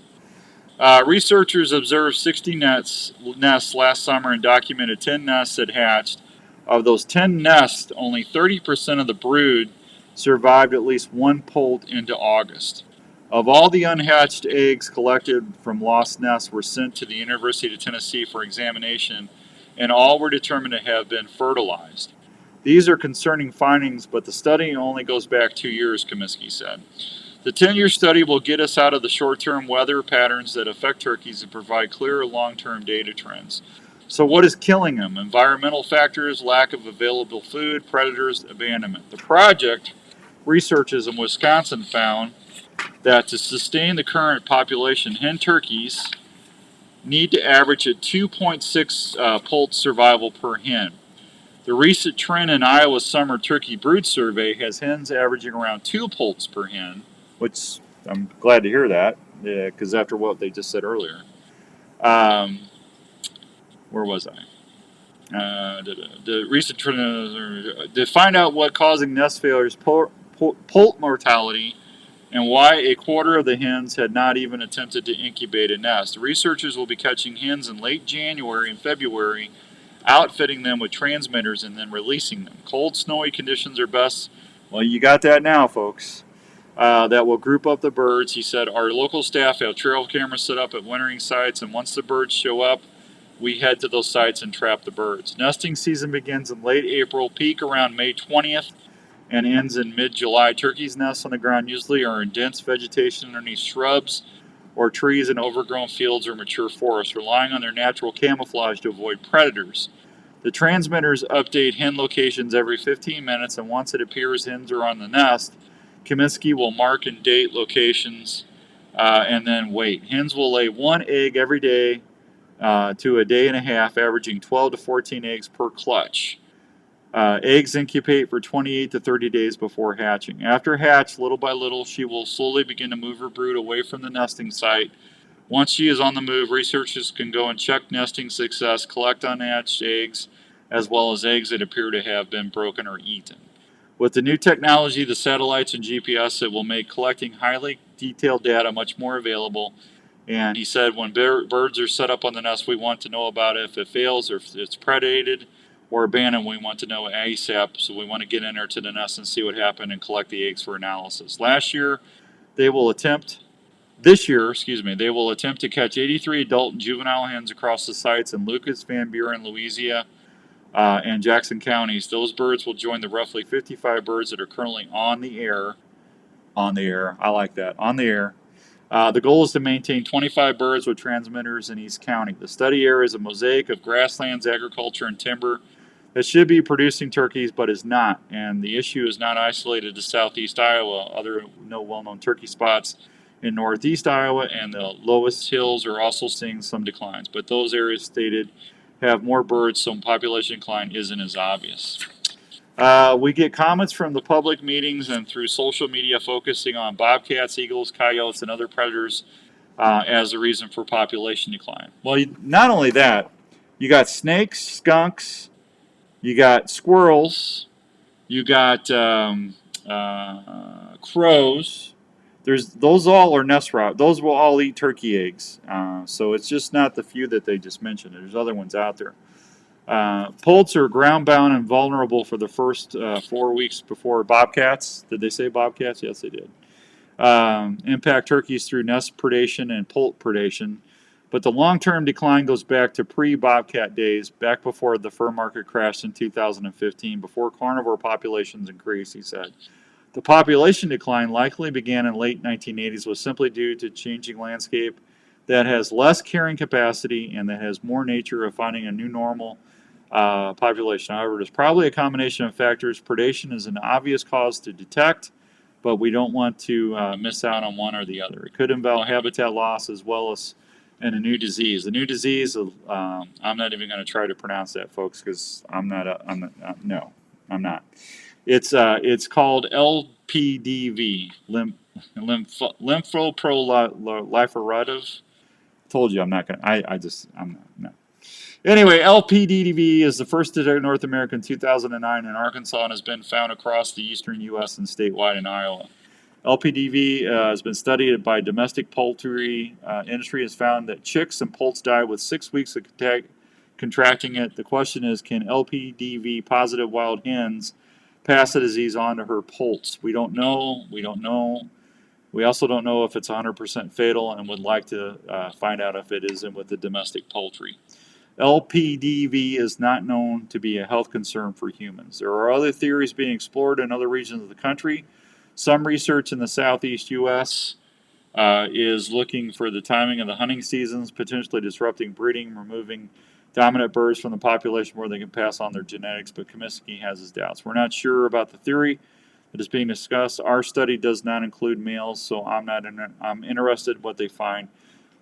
Researchers observed 60 nests last summer and documented 10 nests that hatched. Of those 10 nests, only 30% of the brood survived at least one poult into August. Of all the unhatched eggs collected from lost nests were sent to the University of Tennessee for examination, and all were determined to have been fertilized. These are concerning findings, but the study only goes back 2 years, Kaminsky said. The 10-year study will get us out of the short-term weather patterns that affect turkeys and provide clearer long-term data trends. So what is killing them? Environmental factors, lack of available food, predators, abandonment. The project researchers in Wisconsin found that to sustain the current population, hen turkeys need to average at 2.6 poult survival per hen. The recent trend in Iowa's summer turkey brood survey has hens averaging around 2 poults per hen, which I'm glad to hear that, because after what they just said earlier. Where was I? The recent trend to find out what causing nest failures, poult mortality, and why a quarter of the hens had not even attempted to incubate a nest. Researchers will be catching hens in late January and February, outfitting them with transmitters and then releasing them. Cold, snowy conditions are best. Well, you got that now, folks. That will group up the birds. He said, our local staff have trail cameras set up at wintering sites, and once the birds show up, we head to those sites and trap the birds. Nesting season begins in late April, peak around May 20th, and ends in mid-July. Turkeys nest on the ground usually are in dense vegetation underneath shrubs or trees in overgrown fields or mature forests, relying on their natural camouflage to avoid predators. The transmitters update hen locations every 15 minutes, and once it appears hens are on the nest, Kaminsky will mark and date locations and then wait. Hens will lay one egg every day to a day and a half, averaging 12 to 14 eggs per clutch. Eggs incubate for 28 to 30 days before hatching. After hatch, little by little, she will slowly begin to move her brood away from the nesting site. Once she is on the move, researchers can go and check nesting success, collect unhatched eggs, as well as eggs that appear to have been broken or eaten. With the new technology, the satellites and GPS, it will make collecting highly detailed data much more available. And he said, when birds are set up on the nest, we want to know about it. If it fails or if it's predated or abandoned, we want to know ASAP. So we want to get in there to the nest and see what happened and collect the eggs for analysis. This year, they will attempt to catch 83 adult and juvenile hens across the sites in Lucas, Van Buren, Louisiana, and Jackson counties. Those birds will join the roughly 55 birds that are currently on the air. I like that. On the air. The goal is to maintain 25 birds with transmitters in East County. The study area is a mosaic of grasslands, agriculture, and timber that should be producing turkeys, but is not. And the issue is not isolated to southeast Iowa. Other well-known turkey spots in northeast Iowa and the lowest hills are also seeing some declines. But those areas stated have more birds, so population decline isn't as obvious. We get comments from the public meetings and through social media focusing on bobcats, eagles, coyotes, and other predators as the reason for population decline. Well, not only that, you got snakes, skunks, you got squirrels, you got crows. Those all are nest route. Those will all eat turkey eggs. So it's just not the few that they just mentioned. There's other ones out there. Poults are ground-bound and vulnerable for the first 4 weeks before bobcats. Did they say bobcats? Yes, they did. Impact turkeys through nest predation and poult predation. But the long-term decline goes back to pre-bobcat days, back before the fur market crashed in 2015, before carnivore populations increased, he said. The population decline likely began in late 1980s was simply due to changing landscape that has less carrying capacity and that has more nature of finding a new normal population. However, there's probably a combination of factors. Predation is an obvious cause to detect, but we don't want to miss out on one or the other. It could involve habitat loss as well as a new disease. The new disease, I'm not even going to try to pronounce that, folks, because I'm not. It's called LPDV, lymphoproliferative. Told you I'm not going to. I'm not. No. Anyway, LPDV is the first to North America in 2009 in Arkansas and has been found across the eastern U.S. and statewide in Iowa. LPDV has been studied by domestic poultry industry. Has found that chicks and poults die with 6 weeks of contracting it. The question is, can LPDV positive wild hens pass the disease on to her poults? We don't know. We also don't know if it's 100% fatal and would like to find out if it isn't with the domestic poultry. LPDV is not known to be a health concern for humans. There are other theories being explored in other regions of the country. Some research in the southeast U.S. Is looking for the timing of the hunting seasons, potentially disrupting breeding, removing dominant birds from the population where they can pass on their genetics, but Kaminsky has his doubts. We're not sure about the theory that is being discussed. Our study does not include males, so I'm interested in what they find.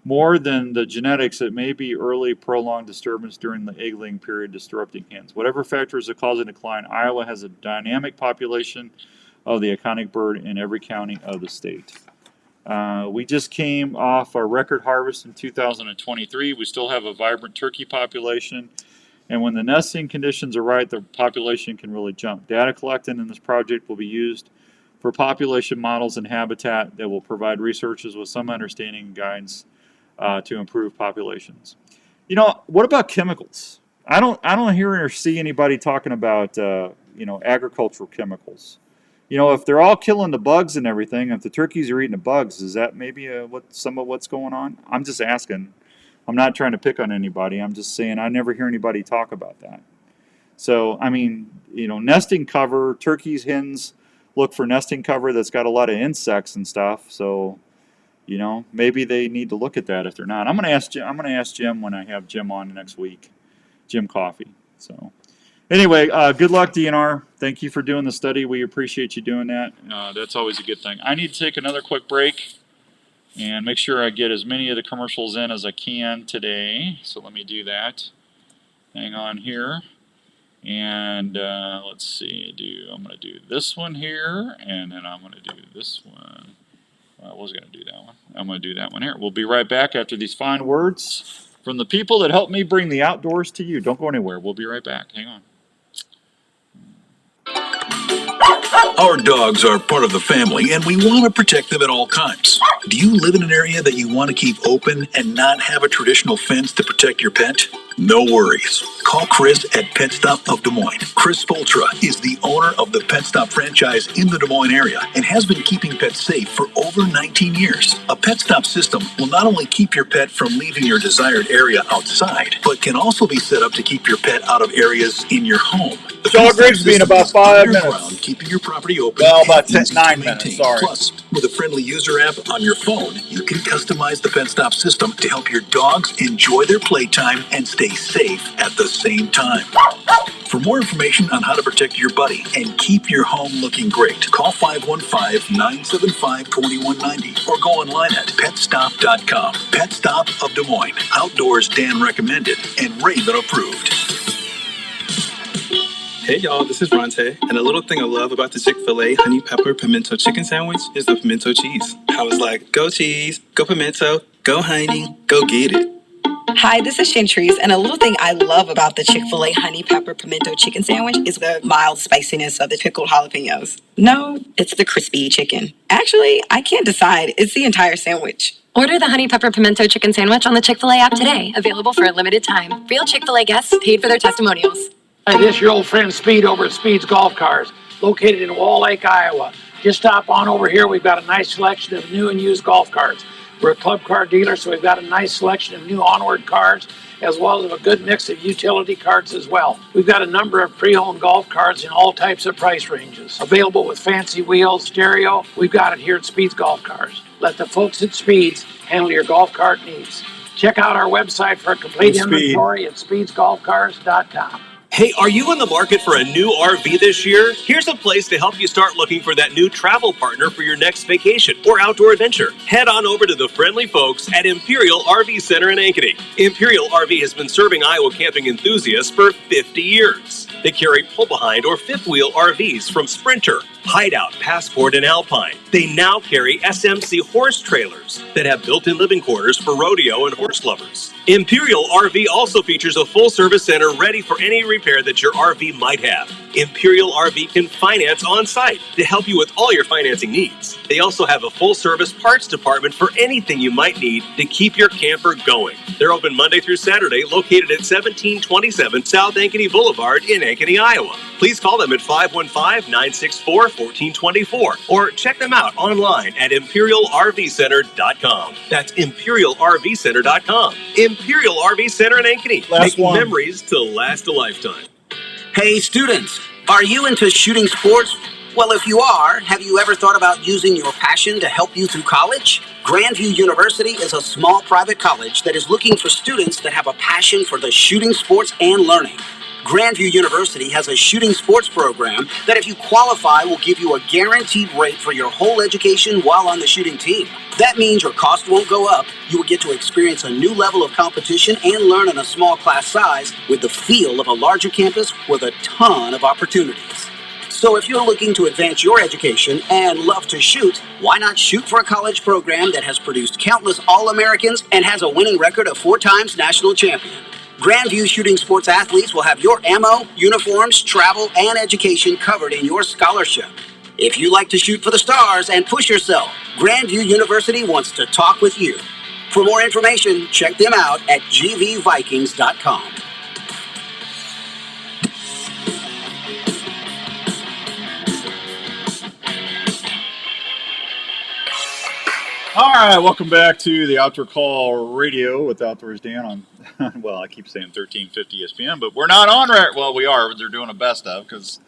More than the genetics, it may be early prolonged disturbance during the egg-laying period disrupting hens. Whatever factors are causing decline, Iowa has a dynamic population of the iconic bird in every county of the state. We just came off a record harvest in 2023. We still have a vibrant turkey population. And when the nesting conditions are right, the population can really jump. Data collected in this project will be used for population models and habitat that will provide researchers with some understanding and guidance to improve populations. You know, what about chemicals? I don't hear or see anybody talking about agricultural chemicals. You know, if they're all killing the bugs and everything, if the turkeys are eating the bugs, is that maybe some of what's going on? I'm just asking. I'm not trying to pick on anybody. I'm just saying I never hear anybody talk about that. So, I mean, nesting cover, turkeys, hens look for nesting cover that's got a lot of insects and stuff. So, maybe they need to look at that if they're not. I'm going to ask Jim when I have Jim on next week. Jim Coffey. So, anyway, good luck, DNR. Thank you for doing the study. We appreciate you doing that. That's always a good thing. I need to take another quick break and make sure I get as many of the commercials in as I can today. So let me do that. Hang on here. And let's see, I'm going to do this one here, and then I'm going to do this one. I was going to do that one. I'm going to do that one here. We'll be right back after these fine words from the people that helped me bring the outdoors to you. Don't go anywhere. We'll be right back. Hang on. Our dogs are part of the family, and we want to protect them at all times. Do you live in an area that you want to keep open and not have a traditional fence to protect your pet? No worries. Call Chris at Pet Stop of Des Moines. Chris Spoltra is the owner of the Pet Stop franchise in the Des Moines area and has been keeping pets safe for over 19 years. A Pet Stop system will not only keep your pet from leaving your desired area outside, but can also be set up to keep your pet out of areas in your home. The Shaw Grigsby in about 5 minutes. Keeping your property open. Well, about 9 minutes, sorry. Plus, with a friendly user app on your phone, you can customize the Pet Stop system to help your dogs enjoy their playtime and stay safe at the same time. For more information on how to protect your buddy and keep your home looking great, call 515-975-2190 or go online at petstop.com. Pet Stop of Des Moines. Outdoors Dan recommended and Raven approved. Hey y'all, this is Ronte, and a little thing I love about the Chick-fil-A honey pepper pimento chicken sandwich is the pimento cheese. I was like, go cheese, go pimento, go honey, go get it. Hi, this is Chantrice, and a little thing I love about the Chick-fil-A honey pepper pimento chicken sandwich is the mild spiciness of the pickled jalapenos. No, it's the crispy chicken. Actually, I can't decide. It's the entire sandwich. Order the honey pepper pimento chicken sandwich on the Chick-fil-A app today. Available for a limited time. Real Chick-fil-A guests paid for their testimonials. Hi, this is your old friend Speed over at Speed's Golf Cars, located in Wall Lake, Iowa. Just stop on over here. We've got a nice selection of new and used golf carts. We're a club car dealer, so we've got a nice selection of new onward cars, as well as a good mix of utility carts as well. We've got a number of pre-owned golf carts in all types of price ranges. Available with fancy wheels, stereo, we've got it here at Speed's Golf Cars. Let the folks at Speed's handle your golf cart needs. Check out our website for a complete inventory at speedsgolfcars.com. Hey, are you in the market for a new RV this year? Here's a place to help you start looking for that new travel partner for your next vacation or outdoor adventure. Head on over to the friendly folks at Imperial RV Center in Ankeny. Imperial RV has been serving Iowa camping enthusiasts for 50 years. They carry pull-behind or fifth-wheel RVs from Sprinter, Hideout, Passport, and Alpine. They now carry SMC horse trailers that have built-in living quarters for rodeo and horse lovers. Imperial RV also features a full-service center ready for any repair that your RV might have. Imperial RV can finance on-site to help you with all your financing needs. They also have a full-service parts department for anything you might need to keep your camper going. They're open Monday through Saturday, located at 1727 South Ankeny Boulevard in Ankeny, Iowa. Please call them at 515-964-1424 or check them out online at ImperialRVCenter.com. That's ImperialRVCenter.com. Imperial RV Center in Ankeny. Making memories to last a lifetime. Hey students, are you into shooting sports? Well, if you are, have you ever thought about using your passion to help you through college? Grandview University is a small private college that is looking for students that have a passion for the shooting sports and learning. Grandview University has a shooting sports program that, if you qualify, will give you a guaranteed rate for your whole education while on the shooting team. That means your cost won't go up. You will get to experience a new level of competition and learn in a small class size with the feel of a larger campus with a ton of opportunities. So if you're looking to advance your education and love to shoot, why not shoot for a college program that has produced countless All-Americans and has a winning record of 4 times national champion? Grandview Shooting Sports athletes will have your ammo, uniforms, travel, and education covered in your scholarship. If you like to shoot for the stars and push yourself, Grandview University wants to talk with you. For more information, check them out at gvvikings.com. All right, welcome back to the Outdoor Call Radio with Outdoors Dan on, well, I keep saying 1350 ESPN, but we're not on right. Well, we are. They're doing a best of because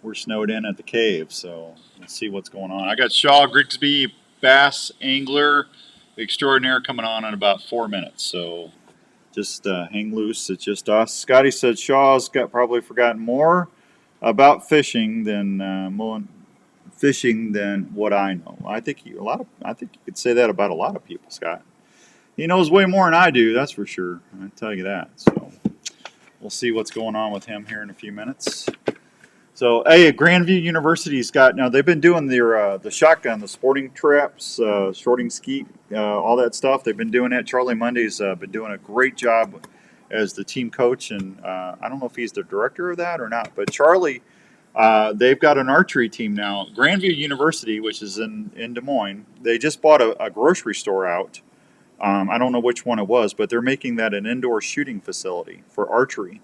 we're snowed in at the cave. So let's see what's going on. I got Shaw Grigsby, Bass Angler Extraordinaire coming on in about 4 minutes. So just hang loose. It's just us. Scotty said Shaw's probably forgotten more about fishing than what I know. I think you could say that about a lot of people, Scott. He knows way more than I do, that's for sure. I tell you that. So we'll see what's going on with him here in a few minutes. So, hey, Grandview University's got now. They've been doing their the shotgun, the sporting traps, shorting skeet, all that stuff. They've been doing that. Charlie Monday's been doing a great job as the team coach, and I don't know if he's the director of that or not, but Charlie. They've got an archery team now. Grandview University, which is in Des Moines, they just bought a grocery store out. I don't know which one it was, but they're making that an indoor shooting facility for archery.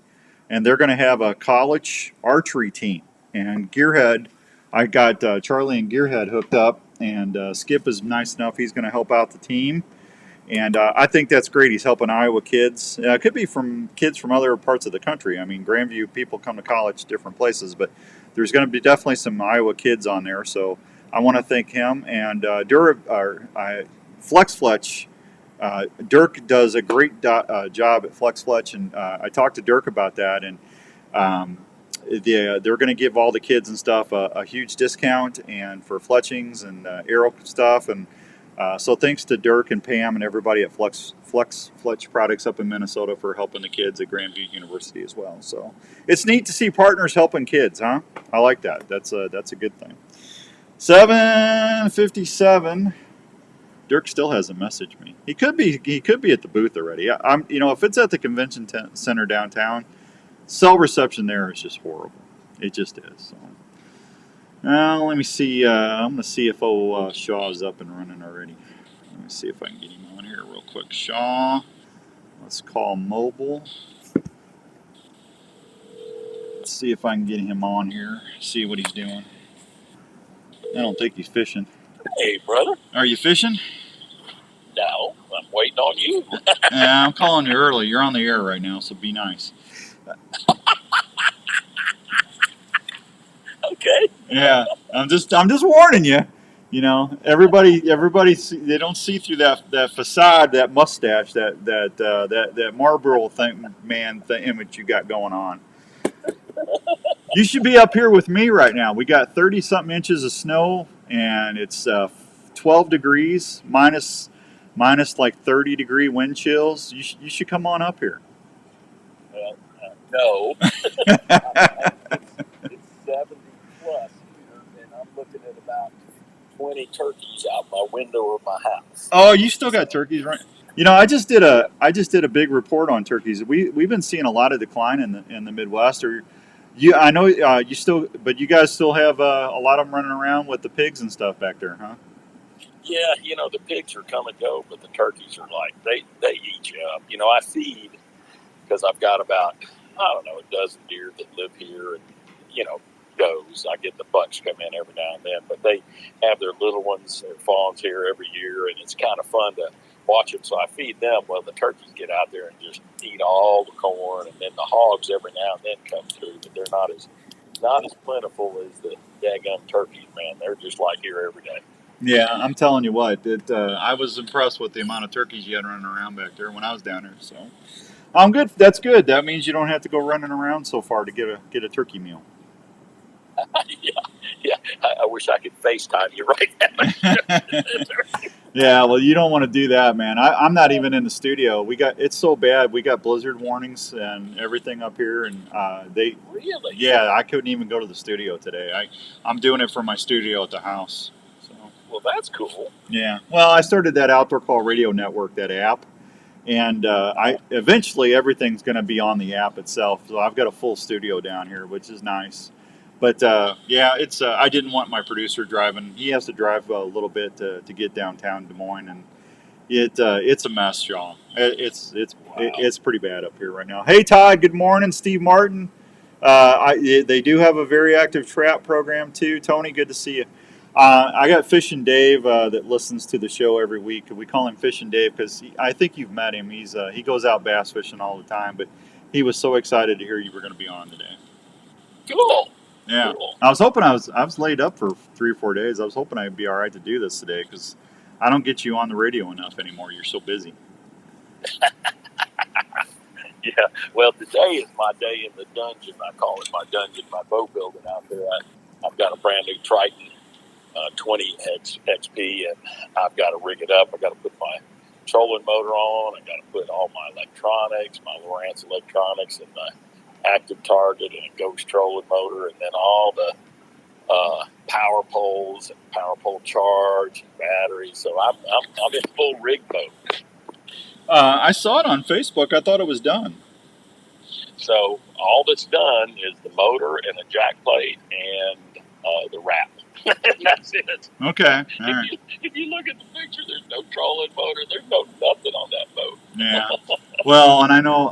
And they're going to have a college archery team. And Gearhead, I got Charlie and Gearhead hooked up, and Skip is nice enough. He's going to help out the team. And I think that's great. He's helping Iowa kids. It could be from kids from other parts of the country. I mean, Grandview people come to college different places, but there's going to be definitely some Iowa kids on there. So I want to thank him. And Flex Fletch, Dirk does a great job at Flex Fletch. And I talked to Dirk about that. And they're going to give all the kids and stuff a huge discount and for fletchings and arrow stuff. And so thanks to Dirk and Pam and everybody at Flex Fletch Products up in Minnesota for helping the kids at Grandview University as well. So it's neat to see partners helping kids, huh? I like that. That's a good thing. 7:57. Dirk still hasn't messaged me. He could be at the booth already. If it's at the convention center downtown, cell reception there is just horrible. It just is. So. Let me see. I'm going to see if Shaw is up and running already. Let me see if I can get him on here real quick. Shaw, let's call mobile. Let's see if I can get him on here, see what he's doing. I don't think he's fishing. Hey, brother. Are you fishing? No, I'm waiting on you. Yeah, I'm calling you early. You're on the air right now, so be nice. Okay. Yeah, I'm just warning you. You know, everybody, they don't see through that facade, that mustache, that Marlboro image you got going on. You should be up here with me right now. We got 30-something inches of snow, and it's 12 degrees, minus like 30-degree wind chills. You should come on up here. Well, no. It's 70 plus here, and I'm looking at about 20 turkeys out my window of my house. Oh, you still got turkeys, right? You know, I just did a big report on turkeys. We've been seeing a lot of decline in the Midwest. I know you still, but you guys still have a lot of them running around with the pigs and stuff back there, huh? Yeah, the pigs are come and go, but the turkeys are like they eat you up. I feed because I've got about a dozen deer that live here, and does. I get the bucks come in every now and then, but they have their little ones, their fawns here every year, and it's kind of fun to watch them. So I feed them. Well, the turkeys get out there and just eat all the corn, and then the hogs every now and then come through, but they're not as plentiful as the daggum turkeys, man. They're just like here every day. Yeah, I'm telling you what, I was impressed with the amount of turkeys you had running around back there when I was down there. So I'm good. That's good. That means you don't have to go running around so far to get a turkey meal. Yeah. I wish I could FaceTime you right now. Yeah, well, you don't want to do that, man. I'm not even in the studio. It's so bad. We got blizzard warnings and everything up here, and Really? Yeah, I couldn't even go to the studio today. I'm doing it from my studio at the house. So. Well, that's cool. Yeah. Well, I started that Outdoor Call Radio Network, that app, and eventually everything's going to be on the app itself. So I've got a full studio down here, which is nice. But yeah, it's I didn't want my producer driving. He has to drive a little bit to get downtown Des Moines, and it's a mess, y'all. It's pretty bad up here right now. Hey Todd, good morning. Steve Martin. They do have a very active trap program too. Tony, good to see you. I got Fishing Dave that listens to the show every week. We call him Fishing Dave because I think you've met him. He goes out bass fishing all the time, but he was so excited to hear you were going to be on today. Cool. Yeah, Cool. I was hoping I was laid up for 3 or 4 days. I was hoping I'd be all right to do this today because I don't get you on the radio enough anymore. You're so busy. Yeah. Well, today is my day in the dungeon. I call it my dungeon, my boat building out there. I've got a brand new Triton 20 XP, and I've got to rig it up. I've got to put my trolling motor on. I've got to put all my electronics, my Lowrance electronics, and my active target and a ghost trolling motor, and then all the power poles and power pole charge and batteries. So I'm in full rig mode. I saw it on Facebook. I thought it was done. So all that's done is the motor and the jack plate and the wrap. That's it. Okay. All right. If you look at the picture, there's no trolling motor. There's no nothing on that boat. Yeah. Well, and I know.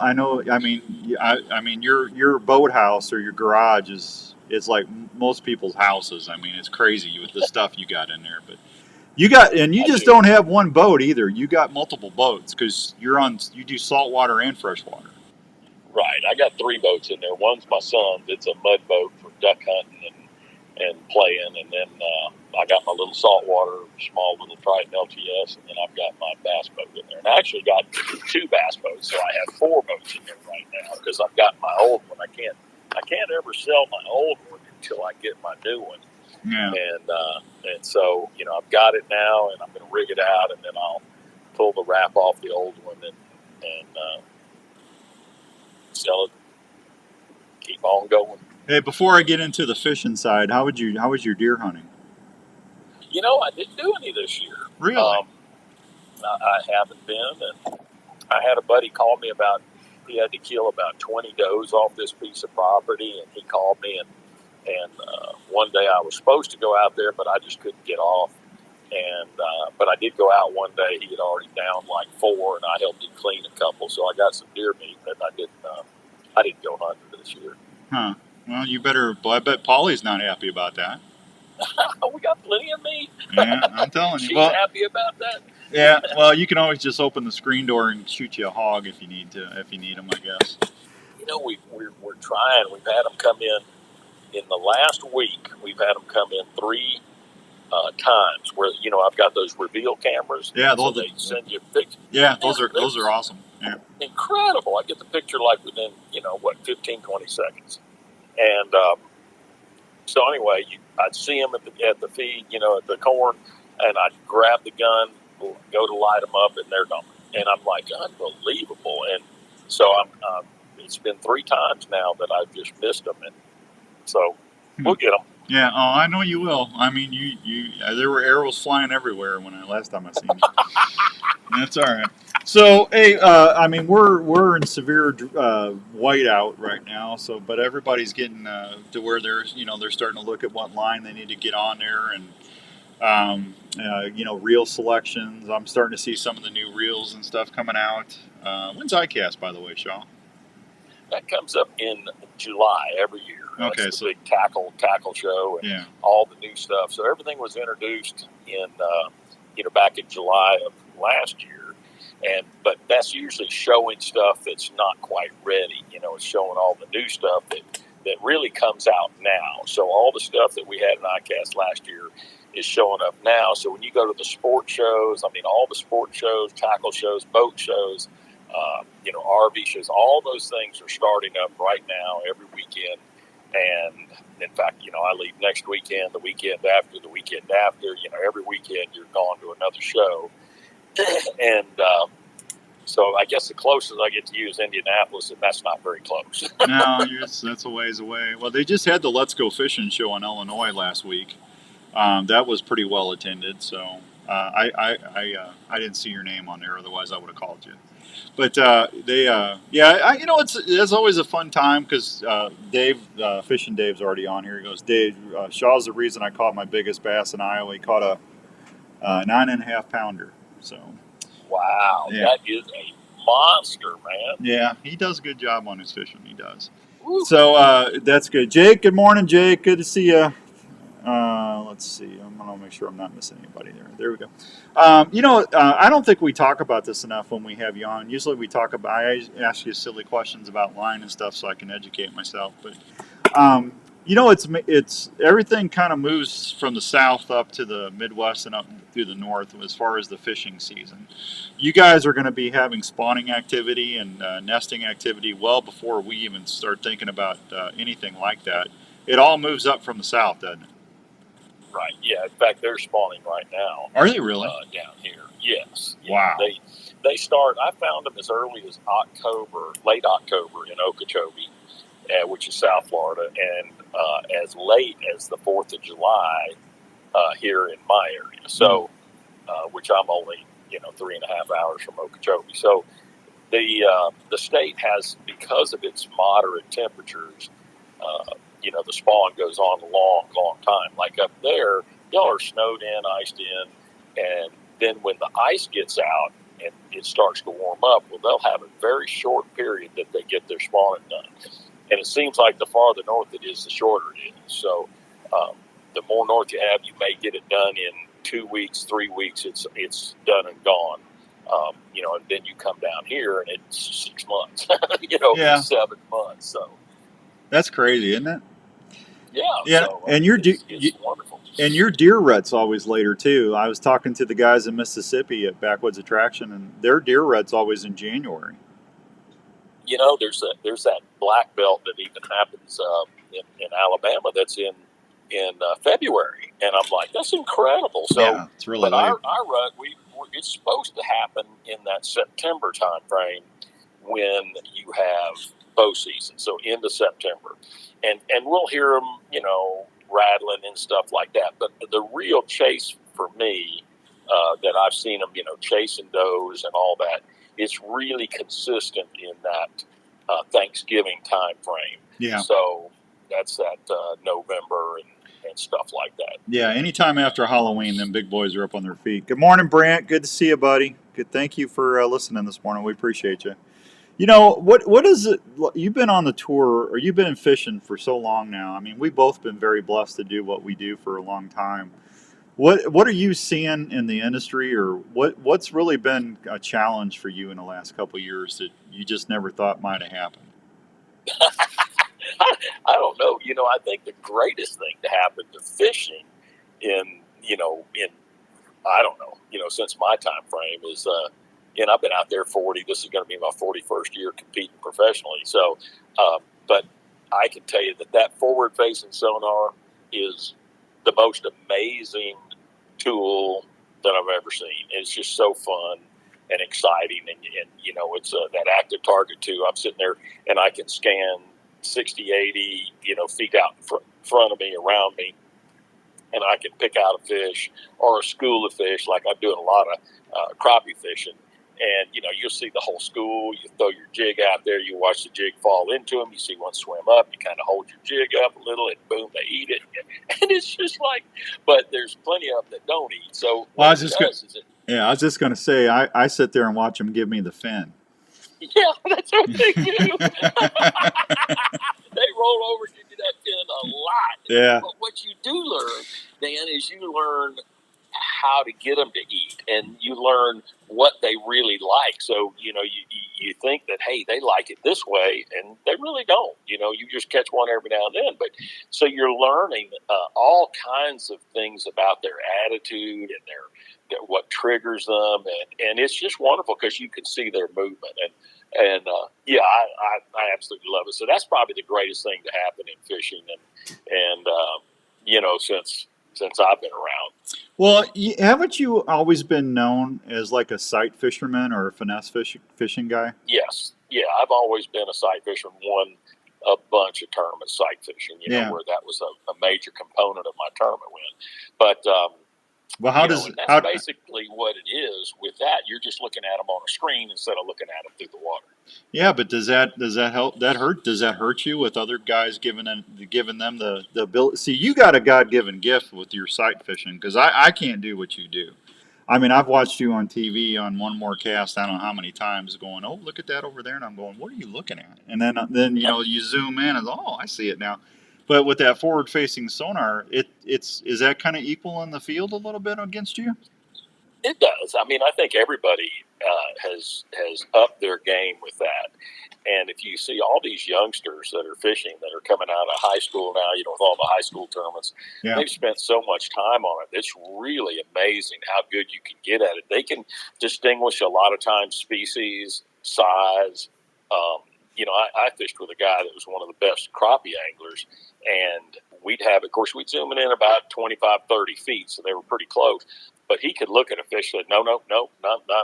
I mean, your boathouse or your garage is like most people's houses. I mean, it's crazy with the stuff you got in there. But you just don't have one boat either. You got multiple boats because you do saltwater and freshwater. Right. I got 3 boats in there. One's my son's. It's a mud boat for duck hunting and playing. And then I got my little saltwater, small little Triton LTS. And then I've got my bass boat in there. And I actually got 2 bass boats. So I have 4 boats in there right now because I've got my old one. I can't ever sell my old one until I get my new one. Yeah. And so, I've got it now, and I'm going to rig it out, and then I'll pull the wrap off the old one and sell it. Keep on going. Hey, before I get into the fishing side, how was your deer hunting? I didn't do any this year. Really? I haven't been, and I had a buddy call me about he had to kill about 20 does off this piece of property, and he called me and one day I was supposed to go out there, but I just couldn't get off. And but I did go out one day. He had already downed like 4, and I helped him clean a couple. So I got some deer meat, but I didn't go hunting this year. Huh? Well, you better. I bet Polly's not happy about that. We got plenty of meat. Yeah, I'm telling you. She's happy about that. Yeah. Well, you can always just open the screen door and shoot you a hog if you need them, I guess. We're trying. We've had them come in. In the last week, we've had them come in 3 times where I've got those reveal cameras. Yeah, so they send you pictures. Yeah, those are awesome. Yeah, incredible. I get the picture like within 15, 20 seconds. And so anyway, I'd see them at the feed, at the corn, and I'd grab the gun, go to light them up, and they're gone. And I'm like, unbelievable. And so it's been 3 times now that I've just missed them, and so we'll get them. Yeah, oh, I know you will. I mean, there were arrows flying everywhere last time I seen you. That's all right. So, hey, I mean, we're in severe whiteout right now. So, but everybody's getting to where they're starting to look at what line they need to get on there, and reel selections. I'm starting to see some of the new reels and stuff coming out. When's ICAST, by the way, Shaw? That comes up in July every year. Okay, it's the big tackle show and all the new stuff. So everything was introduced in back in July of last year, but that's usually showing stuff that's not quite ready. It's showing all the new stuff that really comes out now. So all the stuff that we had in ICAST last year is showing up now. So when you go to the sport shows, all the sport shows, tackle shows, boat shows, RV shows, all those things are starting up right now every weekend. And in fact, I leave next weekend, the weekend after, every weekend you're going to another show. And so I guess the closest I get to you is Indianapolis, and that's not very close. No, that's a ways away. Well, they just had the Let's Go Fishing show in Illinois last week. That was pretty well attended. So I didn't see your name on there, otherwise I would have called you. But it's always a fun time because Dave, Fishing Dave's already on here. He goes, Dave, Shaw's the reason I caught my biggest bass in Iowa. He caught a 9.5 pounder. So Wow, yeah, that is a monster, man. yeah, he does a good job on his fishing. He does. Woo. So that's good. Jake, good morning, Jake. Good to see you. Let's see. I'm gonna make sure I'm not missing anybody there. There we go. I don't think we talk about this enough when we have you on. Usually we talk about. I ask you silly questions about line and stuff so I can educate myself. But it's everything kind of moves from the south up to the Midwest and up through the north as far as the fishing season. You guys are going to be having spawning activity and nesting activity well before we even start thinking about anything like that. It all moves up from the south, doesn't it? Right. Yeah. In fact, they're spawning right now. Are they really? Down here. Yes. Yeah. Wow. They start. I found them as early as October, late October in Okeechobee, which is South Florida, and as late as the 4th of July here in my area. So, which I'm only 3.5 hours from Okeechobee. So the state has, because of its moderate temperatures, the spawn goes on a long time. Like up there, y'all are snowed in, iced in, and then when the ice gets out and it starts to warm up, well, they'll have a very short period that they get their spawning done. And it seems like the farther north it is, the shorter it is. So the more north you have, you may get it done in 2 weeks, 3 weeks. It's done and gone. And then you come down here and it's 6 months. 7 months. So that's crazy, isn't it? Yeah. Yeah, So, and it's wonderful. And your deer rut's always later too. I was talking to the guys in Mississippi at Backwoods Attraction, and their deer rut's always in January. There's that black belt that even happens in Alabama that's in February, and I'm like, that's incredible. So, yeah, it's really but late. our rut, it's supposed to happen in that September time frame when you have bow season, so into September, and we'll hear them, rattling and stuff like that. But the real chase for me, that I've seen them, chasing does and all that, it's really consistent in that Thanksgiving time frame. Yeah. So that's that November and stuff like that. Yeah, anytime after Halloween, them big boys are up on their feet. Good morning, Brant. Good to see you, buddy. Good. Thank you for listening this morning. We appreciate you. What is it? You've been on the tour, or you've been fishing for so long now. I mean, we've both been very blessed to do what we do for a long time. What are you seeing in the industry, or what's really been a challenge for you in the last couple of years that you just never thought might have happened? I don't know. I think the greatest thing to happen to fishing in I don't know, since my time frame is, and I've been out there 40, this is going to be my 41st year competing professionally. So, but I can tell you that forward facing sonar is the most amazing tool that I've ever seen. It's just so fun and exciting. And it's that active target too. I'm sitting there and I can scan 60, 80, feet out in front of me, around me, and I can pick out a fish or a school of fish. Like I'm doing a lot of crappie fishing, and you'll see the whole school. You throw your jig out there, you watch the jig fall into them. You see one swim up, you kind of hold your jig up a little, and boom, they eat it. And it's just like, but there's plenty of them that don't eat. So well, I was just going to say, I sit there and watch them give me the fin. Yeah, that's what they do. They roll over and give you that fin a lot. Yeah. But what you do learn, Dan, is you learn how to get them to eat, and you learn what they really like. So, you think that, hey, they like it this way, and they really don't. You just catch one every now and then. But so you're learning all kinds of things about their attitude and their what triggers them, and it's just wonderful because you can see their movement, and I absolutely love it. So that's probably the greatest thing to happen in fishing, and since I've been around. Well, haven't you always been known as like a sight fisherman or a finesse fishing guy? Yes, yeah, I've always been a sight fisherman. Won a bunch of tournaments sight fishing, where that was a major component of my tournament win. But Well, how You know, does and that's how? basically what it is. With that, you're just looking at them on a screen instead of looking at them through the water. Yeah, but does that help? That hurt? Does that hurt you with other guys giving them the ability? See, you got a God given gift with your sight fishing because I can't do what you do. I mean, I've watched you on TV on One More Cast. I don't know how many times going. Oh, look at that over there, and I'm going. What are you looking at? And then you know you zoom in and oh, I see it now. But with that forward facing sonar, it's is that kind of equal in the field a little bit against you? It does. I mean, I think everybody has upped their game with that. And if you see all these youngsters that are fishing that are coming out of high school now, you know, with all the high school tournaments, Yeah. they've spent so much time on it. It's really amazing how good you can get at it. They can distinguish a lot of times species, size. You know, I fished with a guy that was one of the best crappie anglers, and we'd have, of course, we'd zoom it in about 25, 30 feet, so they were pretty close. But he could look at a fish and say, no,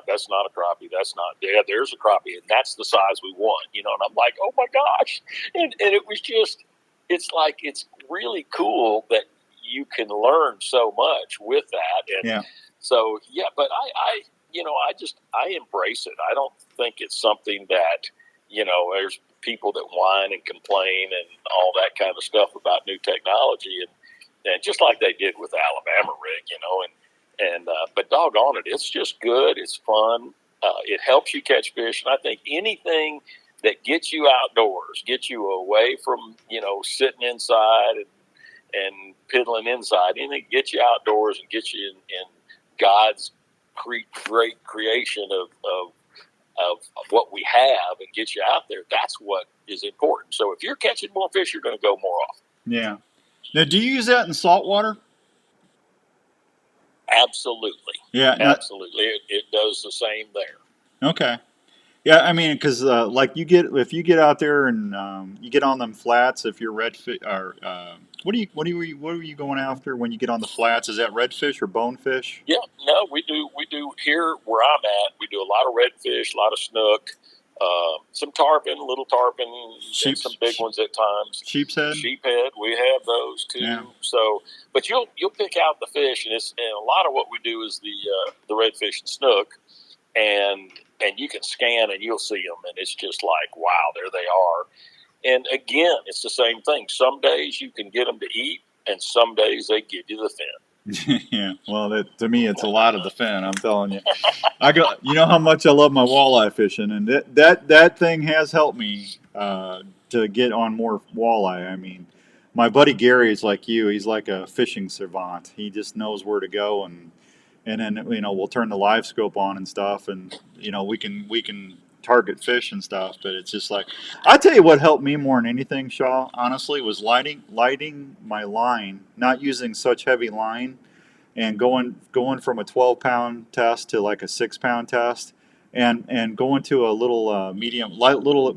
that's not a crappie. That's not, yeah, there's a crappie, and that's the size we want, you know. And I'm like, oh my gosh. And it was just, it's like, it's really cool that you can learn so much with that. And Yeah. so, yeah, but I embrace it. I don't think it's something that, you know, there's people that whine and complain and all that kind of stuff about new technology. And just like they did with the Alabama rig, you know, but doggone it, it's just good. It's fun. It helps you catch fish. And I think anything that gets you outdoors, gets you away from, you know, sitting inside and piddling inside, anything gets you outdoors and gets you in God's great creation of what we have and gets you out there, that's what is important. So if you're catching more fish, you're going to go more often. Yeah. Now, do you use that in saltwater? Absolutely. Yeah. Absolutely. It does the same there. Okay. Yeah, I mean, because like if you get out there and you get on them flats, if you're redfish or what are you going after when you get on the flats? Is that redfish or bonefish? Yeah, no, we do here where I'm at. We do a lot of redfish, a lot of snook, some tarpon, little tarpon, and some big ones at times. Sheepshead. Sheephead, we have those too. Yeah. So, but you'll pick out the fish, and a lot of what we do is the redfish and snook, and you can scan and you'll see them, and it's just like, wow, there they are. And again, it's the same thing. Some days you can get them to eat, and some days they give you the fin. Yeah, well, to me, it's a lot of the fin. I'm telling you, you know how much I love my walleye fishing, and that thing has helped me to get on more walleye. I mean, my buddy Gary is like you; he's like a fishing savant. He just knows where to go, and then you know we'll turn the live scope on and stuff, and you know we can target fish and stuff. But it's just like I tell you what helped me more than anything, Shaw. Honestly, was lighting my line, not using such heavy line, and going from a 12-pound test to like a 6-pound test, and going to a little medium, little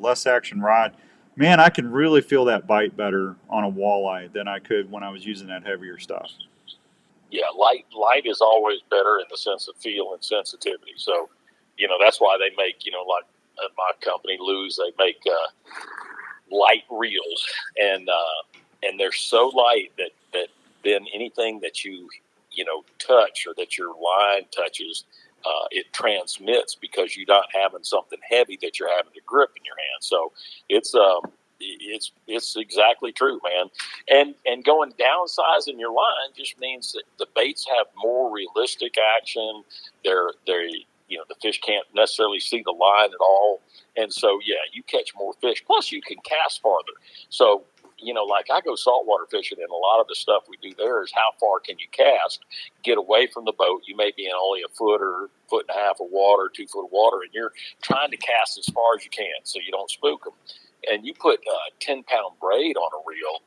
less action rod. Man, I can really feel that bite better on a walleye than I could when I was using that heavier stuff. Yeah, light is always better in the sense of feel and sensitivity. So, you know, that's why they make, you know, like at my company, Lou's, they make light reels, and they're so light that then anything that you know touch or that your line touches, it transmits because you're not having something heavy that you're having to grip in your hand. So it's exactly true, man. And going downsizing your line just means that the baits have more realistic action. They're you know, the fish can't necessarily see the line at all, and so yeah, you catch more fish. Plus, you can cast farther. So you know, like I go saltwater fishing, and a lot of the stuff we do there is how far can you cast, get away from the boat. You may be in only a foot or foot and a half of water, 2 foot of water, and you're trying to cast as far as you can so you don't spook them. And you put a 10-pound braid on a reel,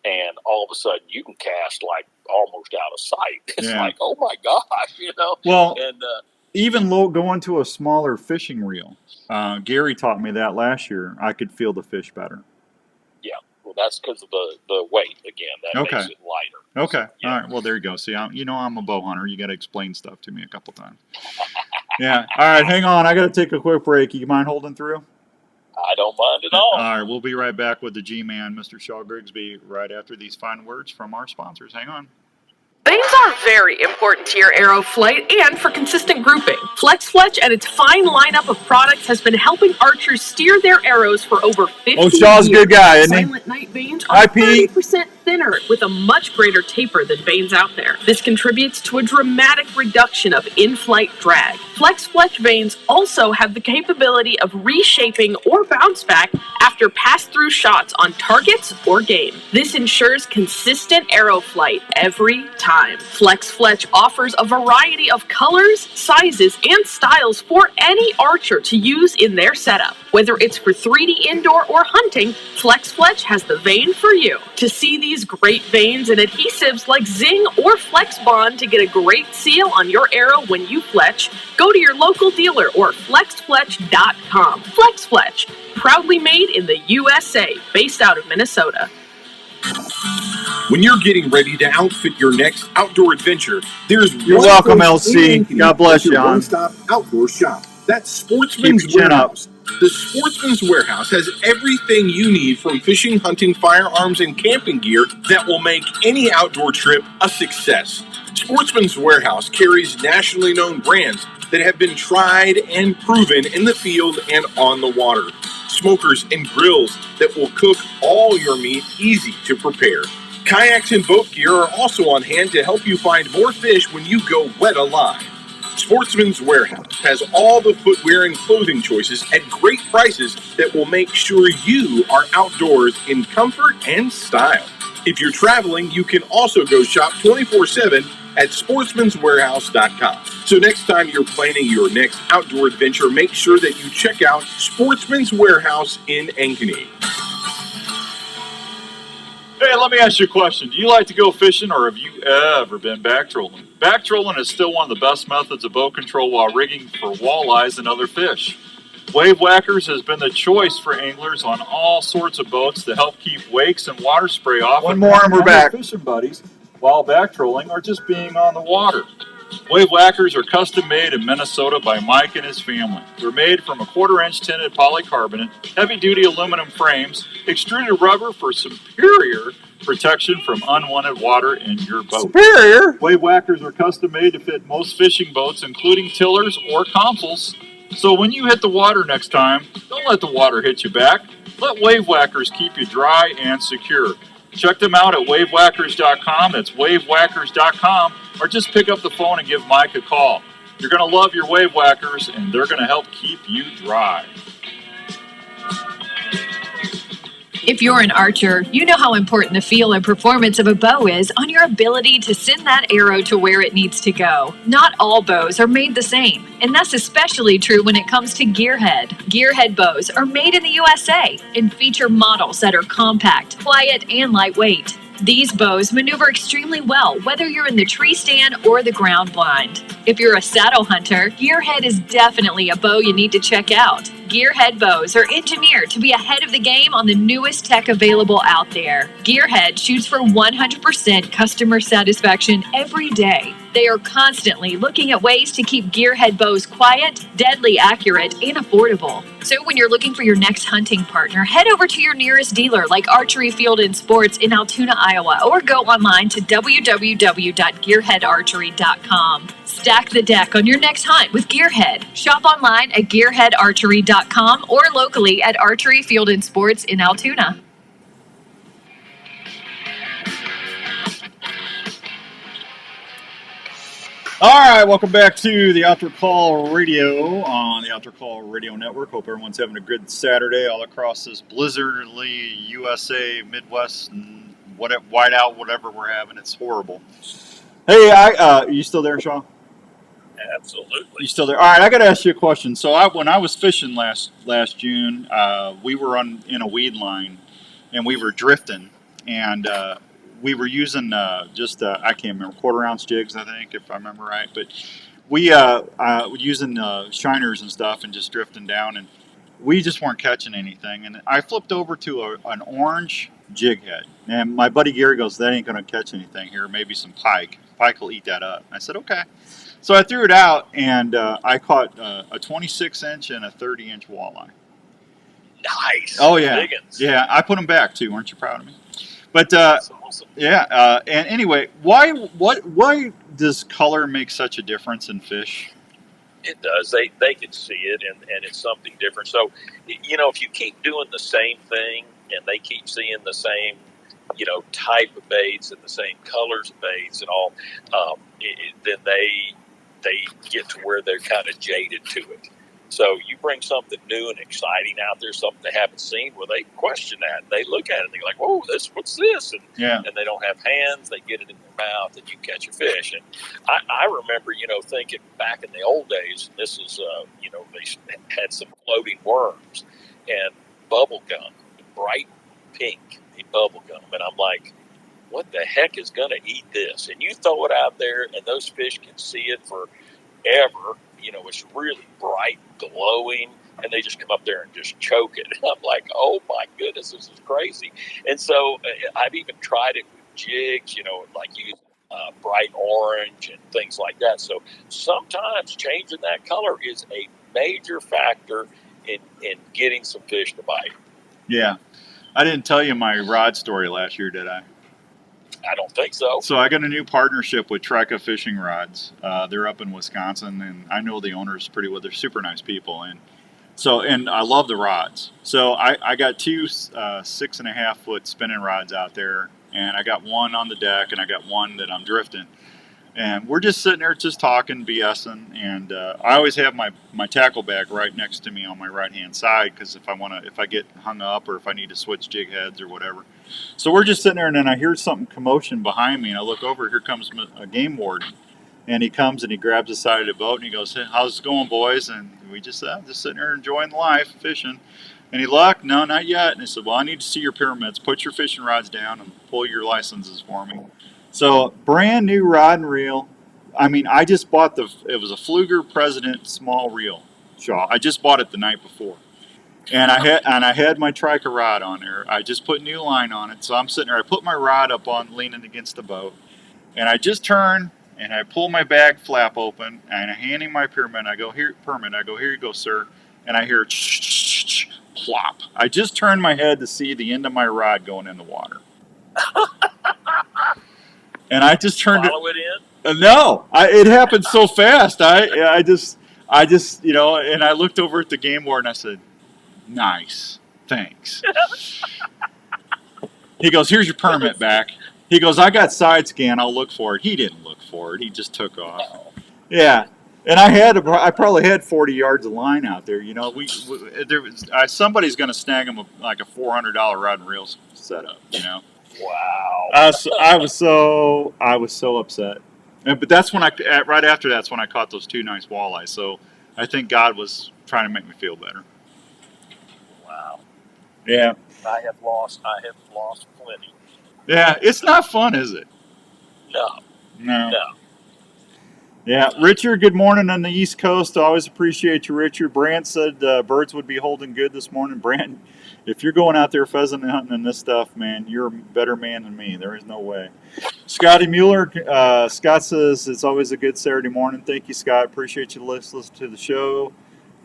and all of a sudden you can cast like almost out of sight. It's like, oh my gosh, you know. Well, and even going to a smaller fishing reel. Gary taught me that last year. I could feel the fish better. Yeah, well, that's because of the weight again. That makes it lighter. Okay, So, yeah. all right. Well, there you go. See, I'm a bow hunter. You got to explain stuff to me a couple times. Yeah. All right, hang on. I got to take a quick break. You mind holding through? I don't mind at all. All right, we'll be right back with the G-Man, Mr. Shaw Grigsby, right after these fine words from our sponsors. Hang on. Vanes are very important to your arrow flight and for consistent grouping. Flex Fletch and its fine lineup of products has been helping archers steer their arrows for over 50 years. Oh, Shaw's a good guy, isn't he? Silent Night vanes Hi, are Pete. 30% thinner with a much greater taper than vanes out there. This contributes to a dramatic reduction of in-flight drag. Flex Fletch vanes also have the capability of reshaping or bounce back after pass-through shots on targets or game. This ensures consistent arrow flight every time. Flex Fletch offers a variety of colors, sizes, and styles for any archer to use in their setup. Whether it's for 3D indoor or hunting, Flex Fletch has the vane for you. To see these great vanes and adhesives like Zing or Flex Bond to get a great seal on your arrow when you fletch, go to your local dealer or flexfletch.com. Flex Fletch, proudly made in the USA, based out of Minnesota. When you're getting ready to outfit your next outdoor adventure, there's You're one welcome, place in LC. Ankeny God bless that's your you, hon. one-stop outdoor shop. That's Sportsman's Keep your chin up. Warehouse. The Sportsman's Warehouse has everything you need from fishing, hunting, firearms, and camping gear that will make any outdoor trip a success. Sportsman's Warehouse carries nationally known brands that have been tried and proven in the field and on the water. Smokers and grills that will cook all your meat easy to prepare. Kayaks and boat gear are also on hand to help you find more fish when you go wet alive. Sportsman's Warehouse has all the footwear and clothing choices at great prices that will make sure you are outdoors in comfort and style. If you're traveling, you can also go shop 24/7 at sportsmanswarehouse.com. So next time you're planning your next outdoor adventure, make sure that you check out Sportsman's Warehouse in Ankeny. Hey, let me ask you a question. Do you like to go fishing, or have you ever been back trolling? Back trolling is still one of the best methods of boat control while rigging for walleyes and other fish. Wave Whackers has been the choice for anglers on all sorts of boats to help keep wakes and water spray off. One more and we're back. Fishing buddies while back trolling or just being on the water. Wave Whackers are custom made in Minnesota by Mike and his family. They're made from a 1/4-inch tinted polycarbonate, heavy-duty aluminum frames, extruded rubber for superior protection from unwanted water in your boat. Superior? Wave Whackers are custom made to fit most fishing boats, including tillers or consoles. So when you hit the water next time, don't let the water hit you back. Let Wave Whackers keep you dry and secure. Check them out at wavewhackers.com. That's wavewhackers.com. Or just pick up the phone and give Mike a call. You're going to love your Wave Whackers, and they're going to help keep you dry. If you're an archer, you know how important the feel and performance of a bow is on your ability to send that arrow to where it needs to go. Not all bows are made the same, and that's especially true when it comes to gearhead. Gearhead bows are made in the USA and feature models that are compact, quiet, and lightweight. These bows maneuver extremely well, whether you're in the tree stand or the ground blind. If you're a saddle hunter, Gearhead is definitely a bow you need to check out. Gearhead bows are engineered to be ahead of the game on the newest tech available out there. Gearhead shoots for 100% customer satisfaction every day. They are constantly looking at ways to keep Gearhead bows quiet, deadly accurate, and affordable. So when you're looking for your next hunting partner, head over to your nearest dealer like Archery Field and Sports in Altoona, Iowa, or go online to www.gearheadarchery.com. Stack the deck on your next hunt with Gearhead. Shop online at gearheadarchery.com or locally at Archery Field and Sports in Altoona. All right, welcome back to the Outdoor Call Radio on the Outdoor Call Radio Network. Hope everyone's having a good Saturday all across this blizzardly USA, Midwest, and whiteout, whatever we're having. It's horrible. Hey, you still there, Sean? Absolutely. You still there? All right, I got to ask you a question. So when I was fishing last June, we were in a weed line, and we were drifting, and we were using I can't remember, 1/4-ounce jigs, I think, if I remember right. But we were using shiners and stuff and just drifting down, and we just weren't catching anything. And I flipped over to an orange jig head, and my buddy Gary goes, "That ain't going to catch anything here. Maybe some pike. Pike will eat that up." I said, "Okay." So I threw it out, and I caught a 26-inch and a 30-inch walleye. Nice. Oh, yeah. Biggins. Yeah, I put them back, too. Aren't you proud of me? But That's awesome. yeah, and anyway, why does color make such a difference in fish? It does. They can see it, and it's something different. So, if you keep doing the same thing and they keep seeing the same, type of baits and the same colors of baits and all, then they get to where they're kind of jaded to it. So you bring something new and exciting out there, something they haven't seen, well, they question that. They look at it and they're like, "Whoa, what's this?" And they don't have hands. They get it in their mouth, and you catch a fish. And I remember, thinking back in the old days, this is, they had some floating worms and bubble gum, bright pink bubble gum, and I'm like, what the heck is going to eat this? And you throw it out there, and those fish can see it forever. It's really bright, glowing, and they just come up there and just choke it. I'm like, oh my goodness, this is crazy. And so I've even tried it with jigs, like using bright orange and things like that. So sometimes changing that color is a major factor in getting some fish to bite. Yeah, I didn't tell you my rod story last year, did I? I don't think so. So I got a new partnership with Trekka Fishing Rods. They're up in Wisconsin, and I know the owners pretty well. They're super nice people, and I love the rods. So I got two 6.5 foot spinning rods out there, and I got one on the deck, and I got one that I'm drifting. And we're just sitting there just talking, BSing, and I always have my tackle bag right next to me on my right hand side, because if I get hung up or if I need to switch jig heads or whatever. So we're just sitting there, and then I hear something commotion behind me, and I look over. Here comes a game warden, and he comes and he grabs the side of the boat and he goes, "Hey, how's it going, boys?" And we just sitting there enjoying life, fishing. And he looked, "No, not yet." And he said, "Well, I need to see your pyramids. Put your fishing rods down and pull your licenses for me." So brand new rod and reel. I mean, I just bought it was a Fluger President small reel, Shaw. I just bought it the night before. And I had my Trica rod on there. I just put new line on it. So I'm sitting there. I put my rod up on, leaning against the boat, and I just turn and I pull my bag flap open and I hand him my pyramid. I go, "Here, permit." I go, "Here you go, sir." And I hear plop. I just turned my head to see the end of my rod going in the water. And I just turned Follow it in? No, it happened so fast. I just, and I looked over at the game warden. I said, "Nice, thanks." He goes, "Here's your permit back." He goes, "I got side scan. I'll look for it." He didn't look for it. He just took off. Yeah, and I probably had 40 yards of line out there. Somebody's going to snag him like a $400 rod and reel setup. Wow. I was so upset. But that's when right after that's when I caught those two nice walleyes. So I think God was trying to make me feel better. Wow. Yeah. I have lost plenty. Yeah, it's not fun, is it? No. Yeah, Richard, good morning on the East Coast. I always appreciate you, Richard. Brant said birds would be holding good this morning. Brant, if you're going out there pheasant hunting and this stuff, man, you're a better man than me. There is no way. Scotty Mueller, Scott says it's always a good Saturday morning. Thank you, Scott. Appreciate you listening to the show.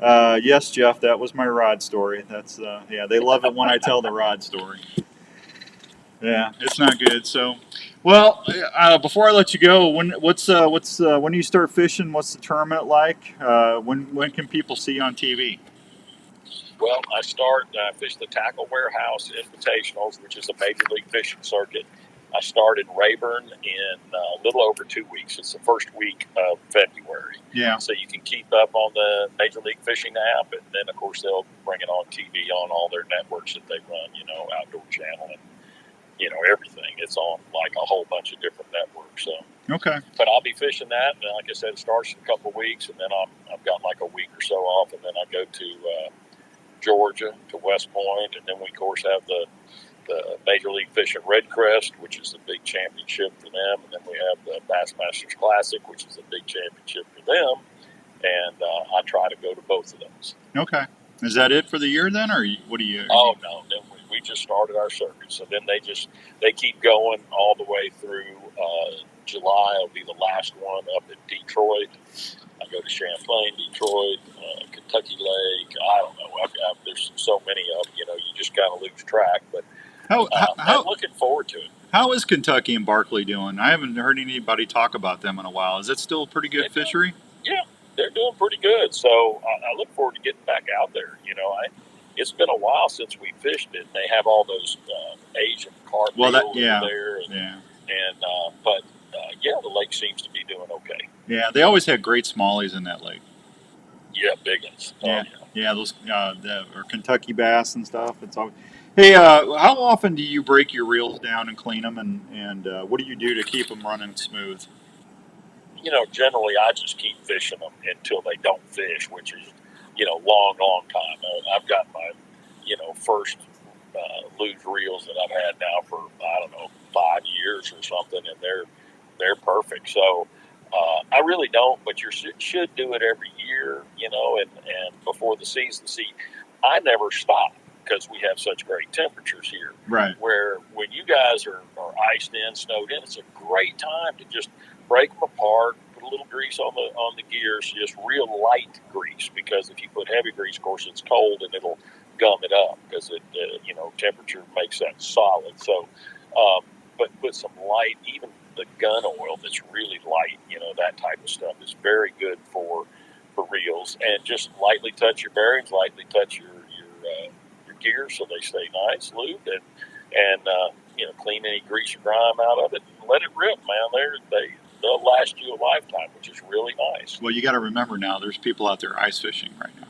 Yes, Jeff, that was my rod story. That's they love it when I tell the rod story. Yeah, it's not good. So, well, before I let you go, when do you start fishing? What's the tournament like? When can people see you on TV? Well, I fish the Tackle Warehouse Invitationals, which is a major league fishing circuit. I start in Rayburn in a little over 2 weeks. It's the first week of February. Yeah. So you can keep up on the Major League Fishing app, and then, of course, they'll bring it on TV on all their networks that they run, Outdoor Channel and, everything. It's on, like, a whole bunch of different networks. So. Okay. But I'll be fishing that, and like I said, it starts in a couple of weeks, and then I've got like a week or so off, and then I go to Georgia, to West Point, and then we, of course, have the Major League Fishing Red Crest, which is the big championship for them, and then we have the Bassmasters Classic, which is a big championship for them, and I try to go to both of those. Okay. Is that it for the year then, or what do you? Oh no, then we just started our circuit, so then they keep going all the way through July. Will be the last one up in Detroit. I go to Champlain, Detroit, Kentucky Lake. I don't know. There's so many of them. You just kind of lose track. But I'm looking forward to it. How is Kentucky and Barkley doing? I haven't heard anybody talk about them in a while. Is it still a pretty good fishery? Yeah, they're doing pretty good. So I look forward to getting back out there. It's been a while since we fished it. They have all those Asian carp over there. But the lake seems to be doing okay. Yeah, they always had great smallies in that lake. Yeah, big ones. Yeah, those or Kentucky bass and stuff. It's all. Hey, how often do you break your reels down and clean them, and what do you do to keep them running smooth? Generally I just keep fishing them until they don't fish, which is, long time. I've got my, first luge reels that I've had now for, 5 years or something, and they're perfect. So I really don't, but you should do it every year, and before the season. See, I never stop because we have such great temperatures here. Right. Where when you guys are iced in, snowed in, it's a great time to just break them apart, put a little grease on the gears, just real light grease, because if you put heavy grease, of course, it's cold and it'll gum it up because it, temperature makes that solid. So, but put some light, even the gun oil that's really light, that type of stuff is very good for reels. And just lightly touch your bearings, lightly touch your gears so they stay nice, lubed, and clean any grease or grime out of it and let it rip, man. They'll last you a lifetime, which is really nice. Well, you got to remember now, there's people out there ice fishing right now.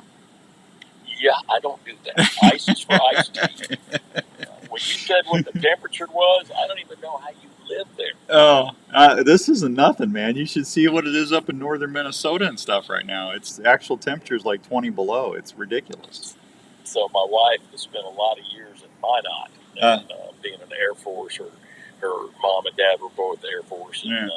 Yeah, I don't do that. Ice is for ice tea. When you said what the temperature was, I don't even know how you live there. Oh, this isn't nothing, man. You should see what it is up in northern Minnesota and stuff right now. It's actual temperatures like 20 below. It's ridiculous. So my wife has spent a lot of years in Minot, and, being in the Air Force. Her mom and dad were both Air Force. And,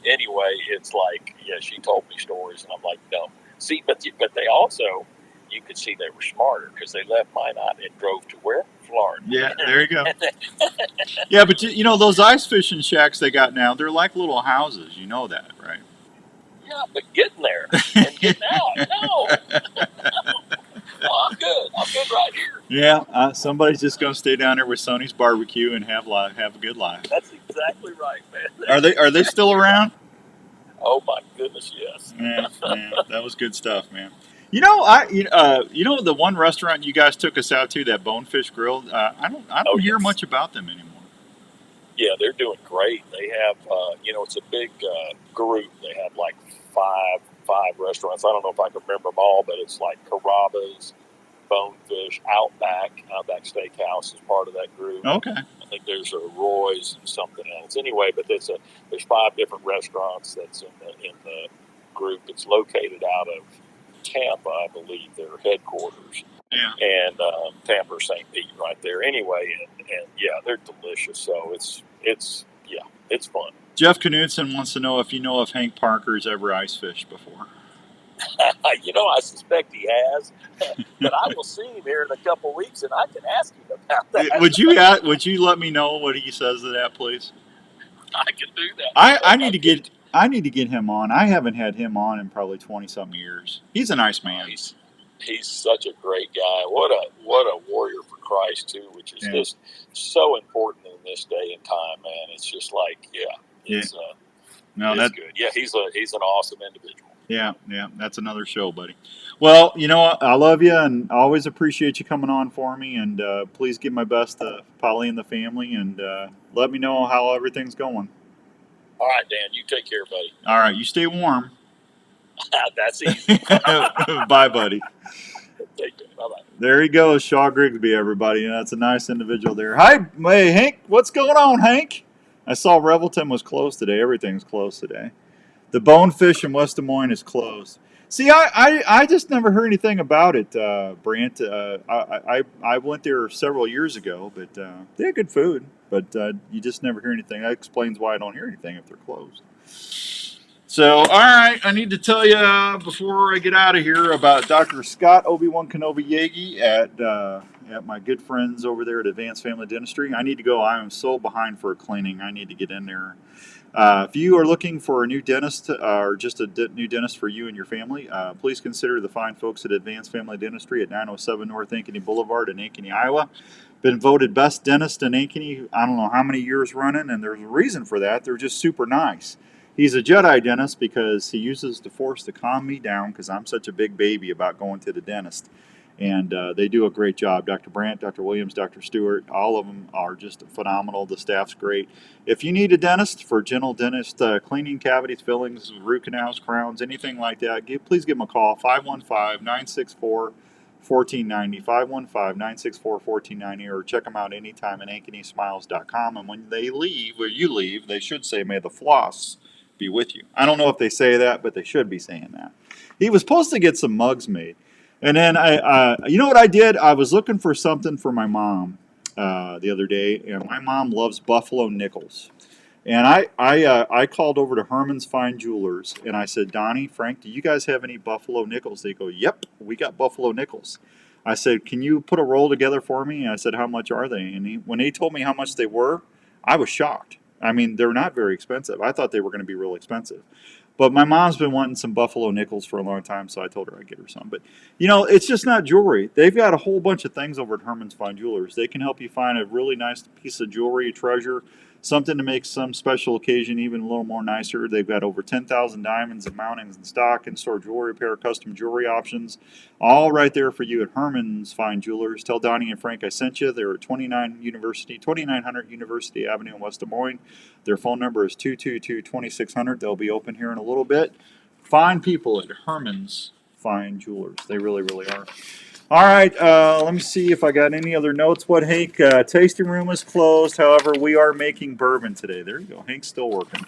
anyway, it's like, she told me stories, and I'm like, no. See, but they also, you could see they were smarter because they left Minot and drove to where? Florida. Yeah, there you go. Yeah, but those ice fishing shacks they got now, they're like little houses. You know that, right? Yeah, but getting there and getting out, no. I'm good. I'm good right here. Yeah, somebody's just going to stay down there with Sonny's barbecue and have a good life. That's exactly right, man. Are they still around? Oh my goodness, yes. Yeah, that was good stuff, man. The one restaurant you guys took us out to, that Bonefish Grill. I don't hear much about them anymore. Yeah, they're doing great. They have, it's a big group. They have like five restaurants. I don't know if I can remember them all, but it's like Carrabba's, Bonefish, Outback Steakhouse is part of that group. Okay. I think there's a Roy's and something else. Anyway, but there's 5 different restaurants that's in the group. It's located out of Tampa, I believe, their headquarters. Yeah. And Tampa or St. Pete right there. Anyway, and they're delicious. So it's fun. Jeff Knudsen wants to know if you know if Hank Parker's ever ice fished before. I suspect he has, but I will see him here in a couple of weeks, and I can ask him about that. Would you let me know what he says to that, please? I can do that. I need to get him on. I haven't had him on in probably 20-something years. He's a nice man. He's such a great guy. What a warrior for Christ too, which is just so important in this day and time, man. It's just like, it's good. Yeah, he's an awesome individual. Yeah, that's another show, buddy. Well, I love you and I always appreciate you coming on for me. And please give my best to Polly and the family, and let me know how everything's going. All right, Dan. You take care, buddy. All right, you stay warm. That's easy. Bye, buddy. Take care. Bye-bye. There he goes, Shaw Grigsby, everybody. That's a nice individual there. Hi, hey, Hank. What's going on, Hank? I saw Revelton was closed today. Everything's closed today. The Bonefish in West Des Moines is closed. See, I just never heard anything about it, Brant. I went there several years ago, but they had good food. But you just never hear anything. That explains why I don't hear anything if they're closed. So, all right, I need to tell you before I get out of here about Dr. Scott Obi-Wan Kenobi Yagi at my good friends over there at Advanced Family Dentistry. I need to go. I am so behind for a cleaning. I need to get in there. If you are looking for a new dentist or just a new dentist for you and your family, please consider the fine folks at Advanced Family Dentistry at 907 North Ankeny Boulevard in Ankeny, Iowa. Been voted best dentist in Ankeny, I don't know how many years running, and there's a reason for that. They're just super nice. He's a Jedi dentist because he uses the Force to calm me down because I'm such a big baby about going to the dentist. And they do a great job. Dr. Brandt, Dr. Williams, Dr. Stewart, all of them are just phenomenal. The staff's great. If you need a dentist for general dentist, cleaning, cavities, fillings, root canals, crowns, anything like that, please give them a call, 515-964-1490, 515-964-1490, or check them out anytime at ankenysmiles.com. And when they leave, or you leave, they should say, may the floss be with you. I don't know if they say that, but they should be saying that. He was supposed to get some mugs made. And then you know what I did? I was looking for something for my mom the other day, and my mom loves buffalo nickels. And I called over to Herman's Fine Jewelers, and I said, Donnie, Frank, do you guys have any buffalo nickels? They go, yep, we got buffalo nickels. I said, can you put a roll together for me? And I said, how much are they? And when he told me how much they were, I was shocked. I mean, they're not very expensive. I thought they were going to be real expensive. But my mom's been wanting some buffalo nickels for a long time, so I told her I'd get her some. But, you know, it's just not jewelry. They've got a whole bunch of things over at Herman's Fine Jewelers. They can help you find a really nice piece of jewelry, a treasure, something to make some special occasion even a little more nicer. They've got over 10,000 diamonds and mountings in stock, and store jewelry repair, custom jewelry options, all right there for you at Herman's Fine Jewelers. Tell Donnie and Frank I sent you. They're at 2900 University Avenue in West Des Moines. Their phone number is 222-2600. They'll be open here in a little bit. Fine people at Herman's Fine Jewelers. They really, really are. All right, let me see if I got any other notes. What, Hank? Tasting room is closed. However, we are making bourbon today. There you go. Hank's still working.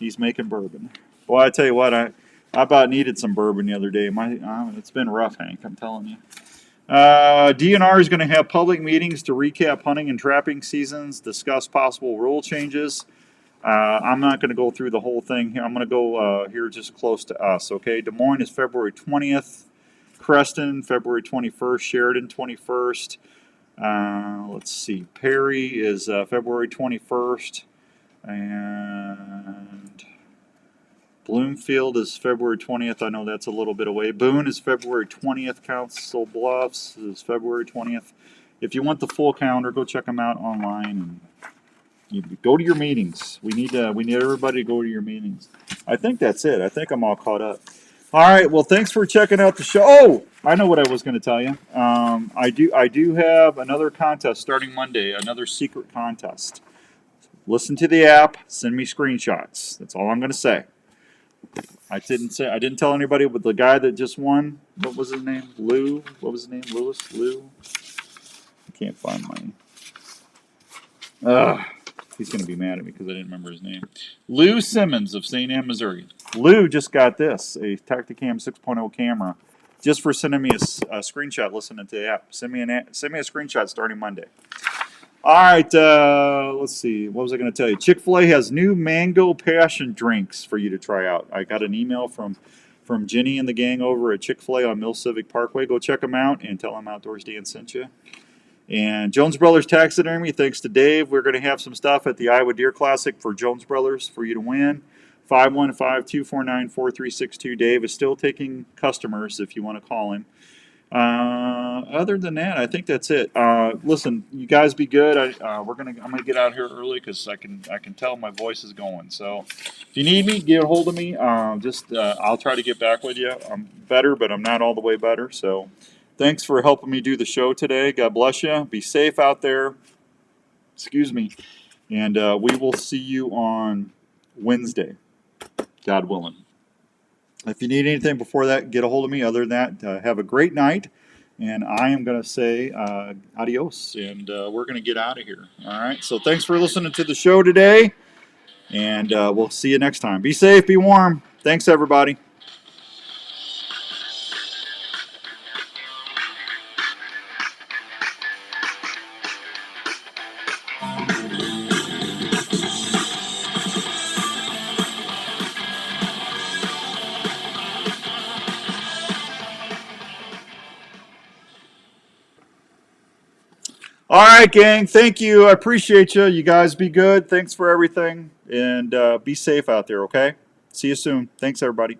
He's making bourbon. Well, I tell you what, I about needed some bourbon the other day. It's been rough, Hank. I'm telling you. DNR is going to have public meetings to recap hunting and trapping seasons, discuss possible rule changes. I'm not going to go through the whole thing here. I'm going to go here just close to us, okay? Des Moines is February 20th. Creston, February 21st. Sheridan, 21st. Let's see. Perry is February 21st. And Bloomfield is February 20th. I know that's a little bit away. Boone is February 20th. Council Bluffs is February 20th. If you want the full calendar, go check them out online and you go to your meetings. We need everybody to go to your meetings. I think that's it. I think I'm all caught up. All right. Well, thanks for checking out the show. Oh, I know what I was going to tell you. I do have another contest starting Monday. Another secret contest. Listen to the app. Send me screenshots. That's all I'm going to say. I didn't tell anybody, but the guy that just won. What was his name? Lou. What was his name? Lewis. Lou. I can't find mine. He's going to be mad at me because I didn't remember his name. Lou Simmons of St. Anne, Missouri. Lou just got this, a Tacticam 6.0 camera, just for sending me a screenshot listening to the app. Send me a screenshot starting Monday. All right, let's see. What was I going to tell you? Chick-fil-A has new mango passion drinks for you to try out. I got an email from Jenny and the gang over at Chick-fil-A on Mill Civic Parkway. Go check them out and tell them Outdoors Dan sent you. And Jones Brothers Taxidermy, thanks to Dave. We're going to have some stuff at the Iowa Deer Classic for Jones Brothers for you to win. 515-249-4362. Dave is still taking customers if you want to call him. Other than that, I think that's it. Listen, you guys be good. I'm gonna get out here early because I can tell my voice is going. So if you need me, get a hold of me. I'll try to get back with you. I'm better, but I'm not all the way better. So thanks for helping me do the show today. God bless you. Be safe out there. Excuse me. And we will see you on Wednesday, God willing. If you need anything before that, get a hold of me. Other than that, have a great night. And I am going to say adios. And we're going to get out of here. All right. So thanks for listening to the show today. And we'll see you next time. Be safe. Be warm. Thanks, everybody. All right, gang. Thank you. I appreciate you. You guys be good. Thanks for everything. And be safe out there, okay? See you soon. Thanks, everybody.